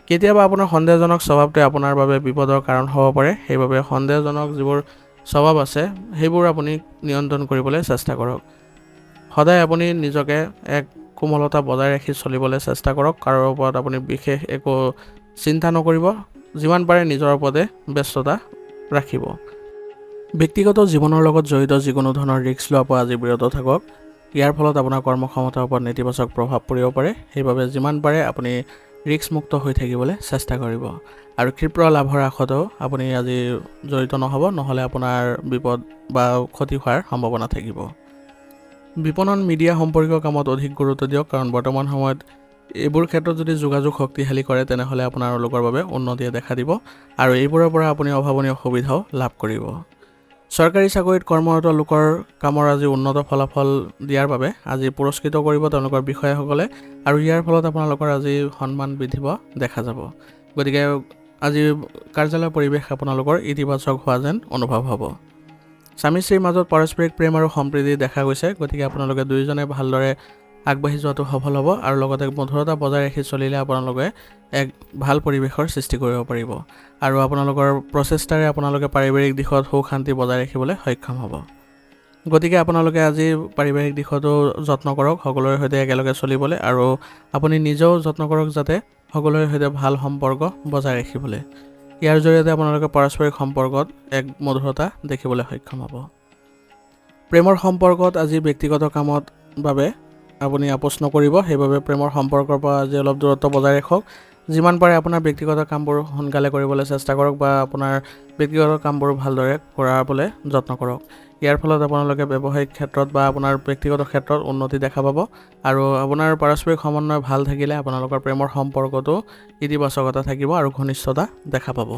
[SPEAKER 1] কেতিয়াবা আপোনাৰ সন্দেহজনক স্বভাৱটোৱে আপোনাৰ বাবে বিপদৰ কাৰণ হ'ব পাৰে। সেইবাবে সন্দেহজনক যিবোৰ স্বভাৱ আছে সেইবোৰ আপুনি নিয়ন্ত্ৰণ কৰিবলৈ চেষ্টা কৰক। সদায় আপুনি নিজকে এক কোমলতা বজাই ৰাখি চলিবলৈ চেষ্টা কৰক। কাৰোৰ ওপৰত আপুনি বিশেষ একো চিন্তা নকৰিব, যিমান পাৰে নিজৰ ওপৰতে ব্যস্ততা ৰাখিব। ব্যক্তিগত জীৱনৰ লগত জড়িত যিকোনো ধৰণৰ ৰিস্ক লোৱাৰ পৰা আজি বিৰত থাকক। ইয়াৰ ফলত আপোনাৰ কৰ্মক্ষমতাৰ ওপৰত নেতিবাচক প্ৰভাৱ পৰিব পাৰে। সেইবাবে যিমান পাৰে আপুনি ৰিস্কমুক্ত হৈ থাকিবলৈ চেষ্টা কৰিব আৰু ক্ষিপ্ৰ লাভৰ আশাতো আপুনি আজি জড়িত নহ'ব, নহ'লে আপোনাৰ বিপদ বা ক্ষতি হোৱাৰ সম্ভাৱনা থাকিব। বিপণন মিডিয়া সম্পৰ্কীয় কামত অধিক গুৰুত্ব দিয়ক, কাৰণ বৰ্তমান সময়ত এইবোৰ ক্ষেত্ৰত যদি যোগাযোগ শক্তিশালী কৰে তেনেহ'লে আপোনালোকৰ বাবে উন্নতিয়ে দেখা দিব আৰু এইবোৰৰ পৰা আপুনি অভাৱনীয় সুবিধাও লাভ কৰিব। চৰকাৰী চাকৰিত কৰ্মৰত লোকৰ কামৰ আজি উন্নত ফলাফল দিয়াৰ বাবে আজি পুৰস্কৃত কৰিব তেওঁলোকৰ বিষয়াসকলে আৰু ইয়াৰ ফলত আপোনালোকৰ আজি সন্মান বৃদ্ধি পোৱা দেখা যাব। গতিকে আজি কাৰ্যালয় পৰিৱেশ আপোনালোকৰ ইতিবাচক হোৱা যেন অনুভৱ হ'ব। স্বামী স্ত্ৰীৰ মাজত পাৰস্পৰিক প্ৰেম আৰু সম্প্ৰীতি দেখা গৈছে। গতিকে আপোনালোকে দুয়োজনে ভালদৰে আগবাঢ়ি যোৱাটো সফল হ'ব আৰু লগতে মধুৰতা বজাই ৰাখি চলিলে আপোনালোকে এক ভাল পৰিৱেশৰ সৃষ্টি কৰিব পাৰিব আৰু আপোনালোকৰ প্ৰচেষ্টাৰে আপোনালোকে পাৰিবাৰিক দিশত সুখ শান্তি বজাই ৰাখিবলৈ সক্ষম হ'ব। গতিকে আপোনালোকে আজি পাৰিবাৰিক দিশতো যত্ন কৰক সকলোৰে সৈতে একেলগে চলিবলৈ, আৰু আপুনি নিজেও যত্ন কৰক যাতে সকলোৰে সৈতে ভাল সম্পৰ্ক বজাই ৰাখিবলৈ। ইয়াৰ জৰিয়তে আপোনালোকে পাৰস্পৰিক সম্পৰ্কত এক মধুৰতা দেখিবলৈ সক্ষম হ'ব। প্ৰেমৰ সম্পৰ্কত আজি ব্যক্তিগত কামত বাবে আপুনি আপোচ নকৰিব, সেইবাবে প্ৰেমৰ সম্পৰ্কৰ পৰা আজি অলপ দূৰত্ব বজাই ৰাখক। যিমান পাৰে আপোনাৰ ব্যক্তিগত কামবোৰ সোনকালে কৰিবলৈ চেষ্টা কৰক বা আপোনাৰ ব্যক্তিগত কামবোৰ ভালদৰে কৰাবলৈ যত্ন কৰক। ইয়াৰ ফলত আপোনালোকে ব্যৱসায়িক ক্ষেত্ৰত বা আপোনাৰ ব্যক্তিগত ক্ষেত্ৰত উন্নতি দেখা পাব আৰু আপোনাৰ পাৰস্পৰিক সমন্বয় ভাল থাকিলে আপোনালোকৰ প্ৰেমৰ সম্পৰ্কতো ইতিবাচকতা থাকিব আৰু ঘনিষ্ঠতা দেখা পাব।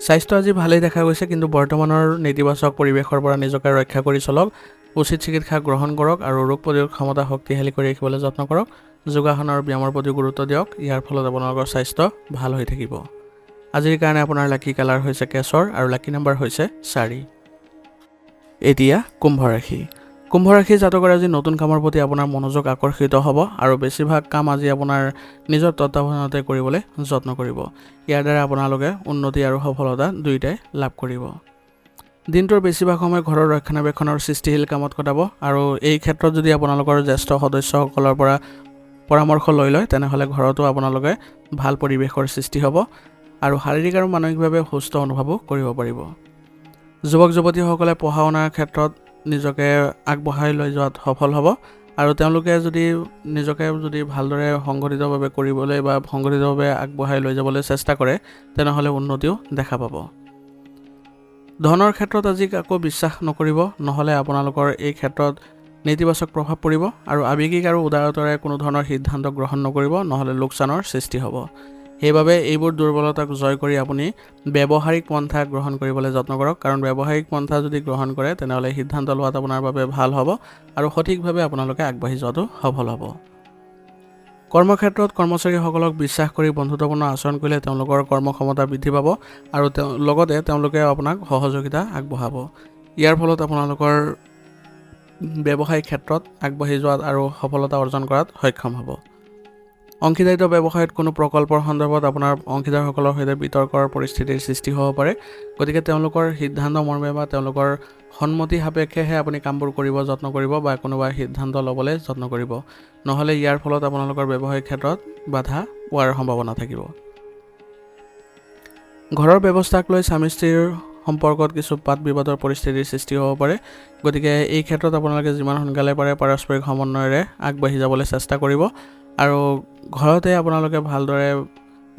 [SPEAKER 1] স্বাস্থ্য আজি ভালেই দেখা গৈছে, কিন্তু বৰ্তমানৰ নেতিবাচক পৰিৱেশৰ পৰা নিজকে ৰক্ষা কৰি চলক। উচিত চিকিৎসা গ্ৰহণ কৰক আৰু ৰোগ প্ৰতিৰোধ ক্ষমতা শক্তিশালী কৰি ৰাখিবলৈ যত্ন কৰক। যোগাসন আৰু ব্যায়ামৰ প্ৰতি গুৰুত্ব দিয়ক। ইয়াৰ ফলত আপোনালোকৰ স্বাস্থ্য ভাল হৈ থাকিব। আজিৰ কাৰণে আপোনাৰ লাকি কালাৰ হৈছে কেশৰ আৰু লাকি নম্বৰ হৈছে 4। এতিয়া কুম্ভ ৰাশি। কুম্ভ ৰাশি জাতকৰ আজি নতুন কামৰ প্ৰতি আপোনাৰ মনোযোগ আকৰ্ষিত হ'ব আৰু বেছিভাগ কাম আজি আপোনাৰ নিজৰ তত্ত্বাৱধানতে কৰিবলৈ যত্ন কৰিব। ইয়াৰ দ্বাৰা আপোনালোকে উন্নতি আৰু সফলতা দুয়োটাই লাভ কৰিব। দিনটোৰ বেছিভাগ সময় ঘৰৰ ৰক্ষণাবেক্ষণৰ সৃষ্টিশীল কামত কটাব আৰু এই ক্ষেত্ৰত যদি আপোনালোকৰ জ্যেষ্ঠ সদস্যসকলৰ পৰা পৰামৰ্শ লৈ লয় তেনেহ'লে ঘৰতো আপোনালোকে ভাল পৰিৱেশৰ সৃষ্টি হ'ব আৰু শাৰীৰিক আৰু মানসিকভাৱে সুস্থ অনুভৱো কৰিব পাৰিব। যুৱক যুৱতীসকলে পঢ়া শুনাৰ ক্ষেত্ৰত নিজকে আগবঢ়াই লৈ যোৱাত সফল হ'ব আৰু তেওঁলোকে নিজকে ভালদৰে সংগঠিতভাৱে কৰিবলৈ বা সংগঠিতভাৱে আগবঢ়াই লৈ যাবলৈ চেষ্টা কৰে তেনেহ'লে উন্নতিও দেখা পাব। ধনৰ ক্ষেত্ৰত আজি কাকো বিশ্বাস নকৰিব, নহ'লে আপোনালোকৰ এই ক্ষেত্ৰত নেতিবাচক প্ৰভাৱ পৰিব আৰু আৱেগিক আৰু উদাৰতাৰে কোনো ধৰণৰ সিদ্ধান্ত গ্ৰহণ নকৰিব, নহ'লে লোকচানৰ সৃষ্টি হ'ব। সেইবাবে এইবোৰ দুৰ্বলতাক জয় কৰি আপুনি ব্যৱহাৰিক পন্থা গ্ৰহণ কৰিবলৈ যত্ন কৰক, কাৰণ ব্যৱহাৰিক পন্থা যদি গ্ৰহণ কৰে তেনেহ'লে সিদ্ধান্ত লোৱাত আপোনাৰ বাবে ভাল হ'ব আৰু সঠিকভাৱে আপোনালোকে আগবাঢ়ি যোৱাটো সফল হ'ব। কৰ্মক্ষেত্ৰত কৰ্মচাৰীসকলক বিশ্বাস কৰি বন্ধুত্বপূৰ্ণ আচৰণ কৰিলে তেওঁলোকৰ কৰ্মক্ষমতা বৃদ্ধি পাব আৰু লগতে তেওঁলোকে আপোনাক সহযোগিতা আগবঢ়াব। ইয়াৰ ফলত আপোনালোকৰ ব্যৱসায়িক ক্ষেত্ৰত আগবাঢ়ি যোৱাত আৰু সফলতা অৰ্জন কৰাত সক্ষম হ'ব। অংশীদাৰিত্ব ব্যৱসায়ত কোনো প্ৰকল্পৰ সন্দৰ্ভত আপোনাৰ অংশীদাৰসকলৰ সৈতে বিতৰ্কৰ পৰিস্থিতিৰ সৃষ্টি হ'ব পাৰে। গতিকে তেওঁলোকৰ সিদ্ধান্ত মৰ্মে বা তেওঁলোকৰ সন্মতি সাপেক্ষেহে আপুনি কামবোৰ কৰিব যত্ন কৰিব বা কোনোবা সিদ্ধান্ত ল'বলৈ যত্ন কৰিব, নহ'লে ইয়াৰ ফলত আপোনালোকৰ ব্যৱসায়িক ক্ষেত্ৰত বাধা পোৱাৰ সম্ভাৱনা থাকিব। ঘৰৰ ব্যৱস্থাক লৈ স্বামী স্ত্ৰীৰ সম্পৰ্কত কিছু বাদ বিবাদৰ পৰিস্থিতিৰ সৃষ্টি হ'ব পাৰে। গতিকে এই ক্ষেত্ৰত আপোনালোকে যিমান সোনকালে পাৰে পাৰস্পৰিক সমন্বয়েৰে আগবাঢ়ি যাবলৈ চেষ্টা কৰিব আৰু ঘৰতে আপোনালোকে ভালদৰে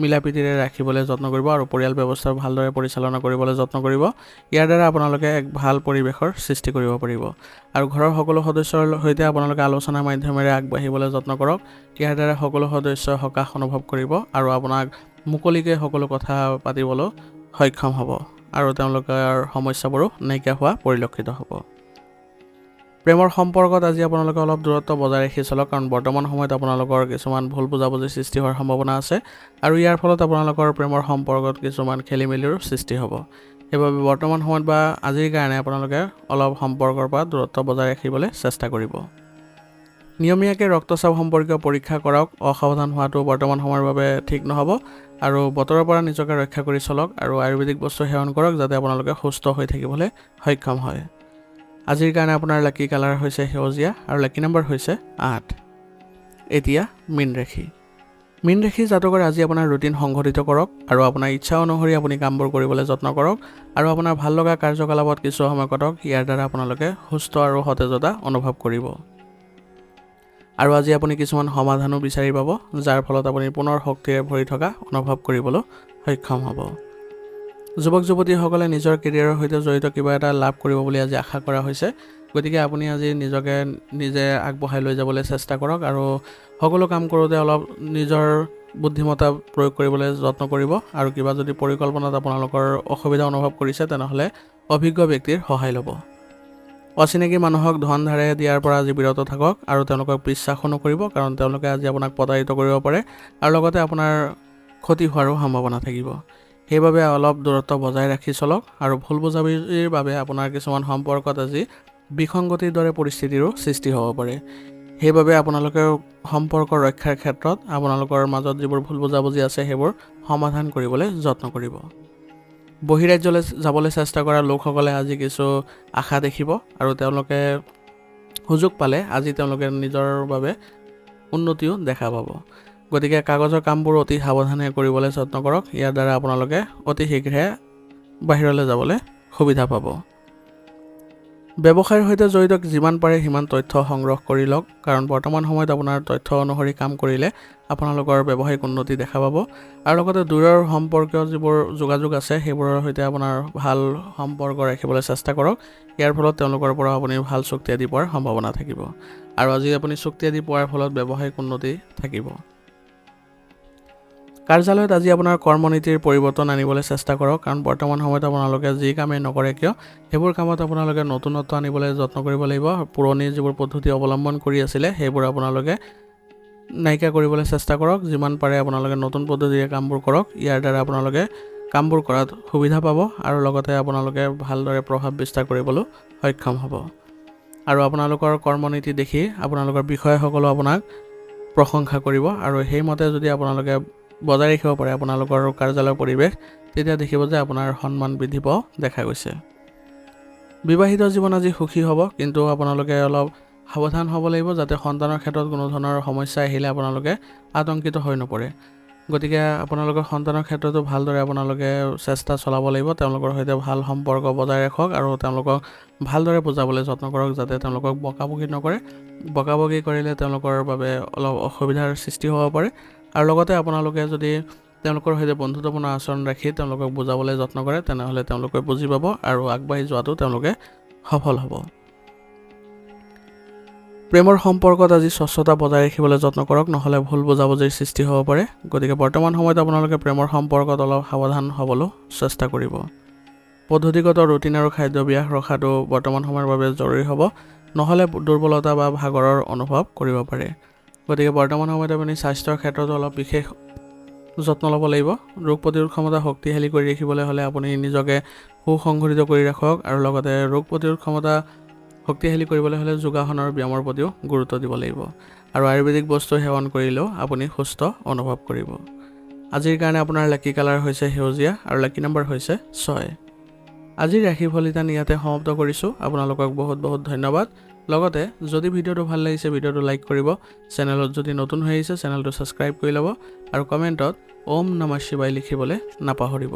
[SPEAKER 1] মিলাপ্ৰীতিৰে ৰাখিবলৈ যত্ন কৰিব আৰু পৰিয়াল ব্যৱস্থা ভালদৰে পৰিচালনা কৰিবলৈ যত্ন কৰিব। ইয়াৰ দ্বাৰা আপোনালোকে এক ভাল পৰিৱেশৰ সৃষ্টি কৰিব পাৰিব আৰু ঘৰৰ সকলো সদস্যৰ সৈতে আপোনালোকে আলোচনাৰ মাধ্যমেৰে আগবাঢ়িবলৈ যত্ন কৰক। ইয়াৰ দ্বাৰা সকলো সদস্যই সকাহ অনুভৱ কৰিব আৰু আপোনাক মুকলিকৈ সকলো কথা পাতিবলৈ সক্ষম হ'ব আৰু তেওঁলোকৰ সমস্যাবোৰো নাইকিয়া হোৱা পৰিলক্ষিত হ'ব। প্ৰেমৰ সম্পৰ্কত আজি আপোনালোকে অলপ দূৰত্ব বজাই ৰাখি চলক, কাৰণ বৰ্তমান সময়ত আপোনালোকৰ কিছুমান ভুল বুজাবুজি সৃষ্টি হোৱাৰ সম্ভাৱনা আছে আৰু ইয়াৰ ফলত আপোনালোকৰ প্ৰেমৰ সম্পৰ্কত কিছুমান খেলিমেলিৰো সৃষ্টি হ'ব। সেইবাবে বৰ্তমান সময়ত বা আজিৰ কাৰণে আপোনালোকে অলপ সম্পৰ্কৰ পৰা দূৰত্ব বজাই ৰাখিবলৈ চেষ্টা কৰিব। নিয়মীয়াকৈ ৰক্তচাপ সম্পৰ্কীয় পৰীক্ষা কৰক। অসাৱধান হোৱাটো বৰ্তমান সময়ৰ বাবে ঠিক নহ'ব আৰু বতৰৰ পৰা নিজকে ৰক্ষা কৰি চলক আৰু আয়ুৰ্বেদিক বস্তু সেৱন কৰক যাতে আপোনালোকে সুস্থ হৈ থাকিবলৈ সক্ষম হয়। আজিৰ কাৰণে আপোনাৰ লাকি কালাৰ হৈছে সেউজীয়া আৰু লাকি নম্বৰ হৈছে 8। এতিয়া মীন ৰাশি। মীন ৰাশি জাতকৰ আজি আপোনাৰ ৰুটিন সংঘটিত কৰক আৰু আপোনাৰ ইচ্ছা অনুসৰি আপুনি কামবোৰ কৰিবলৈ যত্ন কৰক আৰু আপোনাৰ ভাল লগা কাৰ্যকলাপত কিছু সময় কটাওক। ইয়াৰ দ্বাৰা আপোনালোকে সুস্থ আৰু সতেজতা অনুভৱ কৰিব আৰু আজি আপুনি কিছুমান সমাধানো বিচাৰি পাব, যাৰ ফলত আপুনি পুনৰ শক্তিৰে ভৰি থকা অনুভৱ কৰিবলৈ সক্ষম হ'ব। যুৱক যুৱতীসকলে নিজৰ কেৰিয়াৰৰ সৈতে জড়িত কিবা এটা লাভ কৰিব বুলি আজি আশা কৰা হৈছে। গতিকে আপুনি আজি নিজকে নিজে আগবঢ়াই লৈ যাবলৈ চেষ্টা কৰক আৰু সকলো কাম কৰোঁতে অলপ নিজৰ বুদ্ধিমত্তা প্ৰয়োগ কৰিবলৈ যত্ন কৰিব আৰু কিবা যদি পৰিকল্পনাত আপোনালোকৰ অসুবিধা অনুভৱ কৰিছে তেনেহ'লে অভিজ্ঞ ব্যক্তিৰ সহায় ল'ব। অচিনাকি মানুহক ধন ধাৰে দিয়াৰ পৰা আজি বিৰত থাকক আৰু তেওঁলোকক বিশ্বাসো নকৰিব, কাৰণ তেওঁলোকে আজি আপোনাক প্ৰতাৰিত কৰিব পাৰে আৰু লগতে আপোনাৰ ক্ষতি হোৱাৰো সম্ভাৱনা থাকিব। সেইবাবে অলপ দূৰত্ব বজাই ৰাখি চলক আৰু ভুল বুজাবুজিৰ বাবে আপোনাৰ কিছুমান সম্পৰ্কত আজি বিসংগতিৰ দৰে পৰিস্থিতিৰো সৃষ্টি হ'ব পাৰে। সেইবাবে আপোনালোকে সম্পৰ্ক ৰক্ষাৰ ক্ষেত্ৰত আপোনালোকৰ মাজত যিবোৰ ভুল বুজাবুজি আছে সেইবোৰ সমাধান কৰিবলৈ যত্ন কৰিব। বহিৰাজ্যলৈ যাবলৈ চেষ্টা কৰা লোকসকলে আজি কিছু আশা দেখিব আৰু তেওঁলোকে সুযোগ পালে আজি তেওঁলোকে নিজৰ বাবে উন্নতিও দেখা পাব। গতিকে কাগজৰ কামবোৰ অতি সাৱধানে কৰিবলৈ যত্ন কৰক। ইয়াৰ দ্বাৰা আপোনালোকে অতি শীঘ্ৰে বাহিৰলৈ যাবলৈ সুবিধা পাব। ব্যৱসায়ৰ সৈতে জড়িত যিমান পাৰে সিমান তথ্য সংগ্ৰহ কৰি লওক, কাৰণ বৰ্তমান সময়ত আপোনাৰ তথ্য অনুসৰি কাম কৰিলে আপোনালোকৰ ব্যৱসায়িক উন্নতি দেখা পাব আৰু লগতে দূৰৰ সম্পৰ্কীয় যিবোৰ যোগাযোগ আছে সেইবোৰৰ সৈতে আপোনাৰ ভাল সম্পৰ্ক ৰাখিবলৈ চেষ্টা কৰক। ইয়াৰ ফলত তেওঁলোকৰ পৰা আপুনি ভাল চুক্তি আদি পোৱাৰ সম্ভাৱনা থাকিব আৰু আজি আপুনি চুক্তি আদি পোৱাৰ ফলত ব্যৱসায়িক উন্নতি থাকিব। কাৰ্যালয়ত আজি আপোনাৰ কৰ্মনীতিৰ পৰিৱৰ্তন আনিবলৈ চেষ্টা কৰক, কাৰণ বৰ্তমান সময়ত আপোনালোকে যি কামেই নকৰে কিয় সেইবোৰ কামত আপোনালোকে নতুনত্ব আনিবলৈ যত্ন কৰিব লাগিব। পুৰণি যিবোৰ পদ্ধতি অৱলম্বন কৰি আছিলে সেইবোৰ আপোনালোকে নাইকিয়া কৰিবলৈ চেষ্টা কৰক। যিমান পাৰে আপোনালোকে নতুন পদ্ধতিৰে কামবোৰ কৰক। ইয়াৰ দ্বাৰা আপোনালোকে কামবোৰ কৰাত সুবিধা পাব আৰু লগতে আপোনালোকে ভালদৰে প্ৰভাৱ বিস্তাৰ কৰিবলৈ সক্ষম হ'ব আৰু আপোনালোকৰ কৰ্মনীতি দেখি আপোনালোকৰ বিষয়াসকলেও আপোনাক প্ৰশংসা কৰিব আৰু সেইমতে যদি আপোনালোকে বজাই ৰাখিব পাৰে আপোনালোকৰ কাৰ্যালয়ৰ পৰিৱেশ, তেতিয়া দেখিব যে আপোনাৰ সন্মান বৃদ্ধি পোৱা দেখা গৈছে। বিবাহিত জীৱন আজি সুখী হ'ব, কিন্তু আপোনালোকে অলপ সাৱধান হ'ব লাগিব যাতে সন্তানৰ ক্ষেত্ৰত কোনো ধৰণৰ সমস্যা আহিলে আপোনালোকে আতংকিত হৈ নপৰে। গতিকে আপোনালোকৰ সন্তানৰ ক্ষেত্ৰতো ভালদৰে আপোনালোকে চেষ্টা চলাব লাগিব। তেওঁলোকৰ সৈতে ভাল সম্পৰ্ক বজাই ৰাখক আৰু তেওঁলোকক ভালদৰে বুজাবলৈ যত্ন কৰক যাতে তেওঁলোকক বকাবকি নকৰে। বকাবকি কৰিলে তেওঁলোকৰ বাবে অলপ অসুবিধাৰ সৃষ্টি হ'ব পাৰে আৰু লগতে আপোনালোকে যদি তেওঁলোকৰ সৈতে বন্ধুত্বপূৰ্ণ আচৰণ ৰাখি তেওঁলোকক বুজাবলৈ যত্ন কৰে তেনেহ'লে তেওঁলোকে বুজি পাব আৰু আগবাঢ়ি যোৱাটো তেওঁলোকে সফল হ'ব। প্ৰেমৰ সম্পৰ্কত আজি স্বচ্ছতা বজাই ৰাখিবলৈ যত্ন কৰক, নহ'লে ভুল বুজাবুজিৰ সৃষ্টি হ'ব পাৰে। গতিকে বৰ্তমান সময়ত আপোনালোকে প্ৰেমৰ সম্পৰ্কত অলপ সাৱধান হ'বলৈ চেষ্টা কৰিব। পদ্ধতিগত ৰুটিন আৰু খাদ্যাভ্যাস ৰখাটো বৰ্তমান সময়ৰ বাবে জৰুৰী হ'ব, নহ'লে দুৰ্বলতা বা ভাগৰৰ অনুভৱ কৰিব পাৰে। গতিকে বৰ্তমান সময়ত আপুনি স্বাস্থ্যৰ ক্ষেত্ৰত অলপ বিশেষ যত্ন ল'ব লাগিব। ৰোগ প্ৰতিৰোধ ক্ষমতা শক্তিশালী কৰি ৰাখিবলৈ হ'লে আপুনি নিজকে সুসংগঠিত কৰি ৰাখক আৰু লগতে ৰোগ প্ৰতিৰোধ ক্ষমতা শক্তিশালী কৰিবলৈ হ'লে যোগাসন আৰু ব্যায়ামৰ প্ৰতিও গুৰুত্ব দিব লাগিব। আৰু আয়ুৰ্বেদিক বস্তু সেৱন কৰিলেও আপুনি সুস্থ অনুভৱ কৰিব। আজিৰ কাৰণে আপোনাৰ লাকি কালাৰ হৈছে সেউজীয়া আৰু লাকি নম্বৰ হৈছে 6। আজিৰ ৰাশি ফলিতান ইয়াতে সমাপ্ত কৰিছোঁ। আপোনালোকক বহুত বহুত ধন্যবাদ। লগতে যদি ভিডিঅ'টো ভাল লাগিছে ভিডিঅ'টো লাইক কৰিব, চেনেলত যদি নতুন হৈ আহিছে চেনেলটো ছাবস্ক্ৰাইব কৰি ল'ব আৰু কমেণ্টত ওম নমঃ শিৱায় লিখিবলৈ নাপাহৰিব।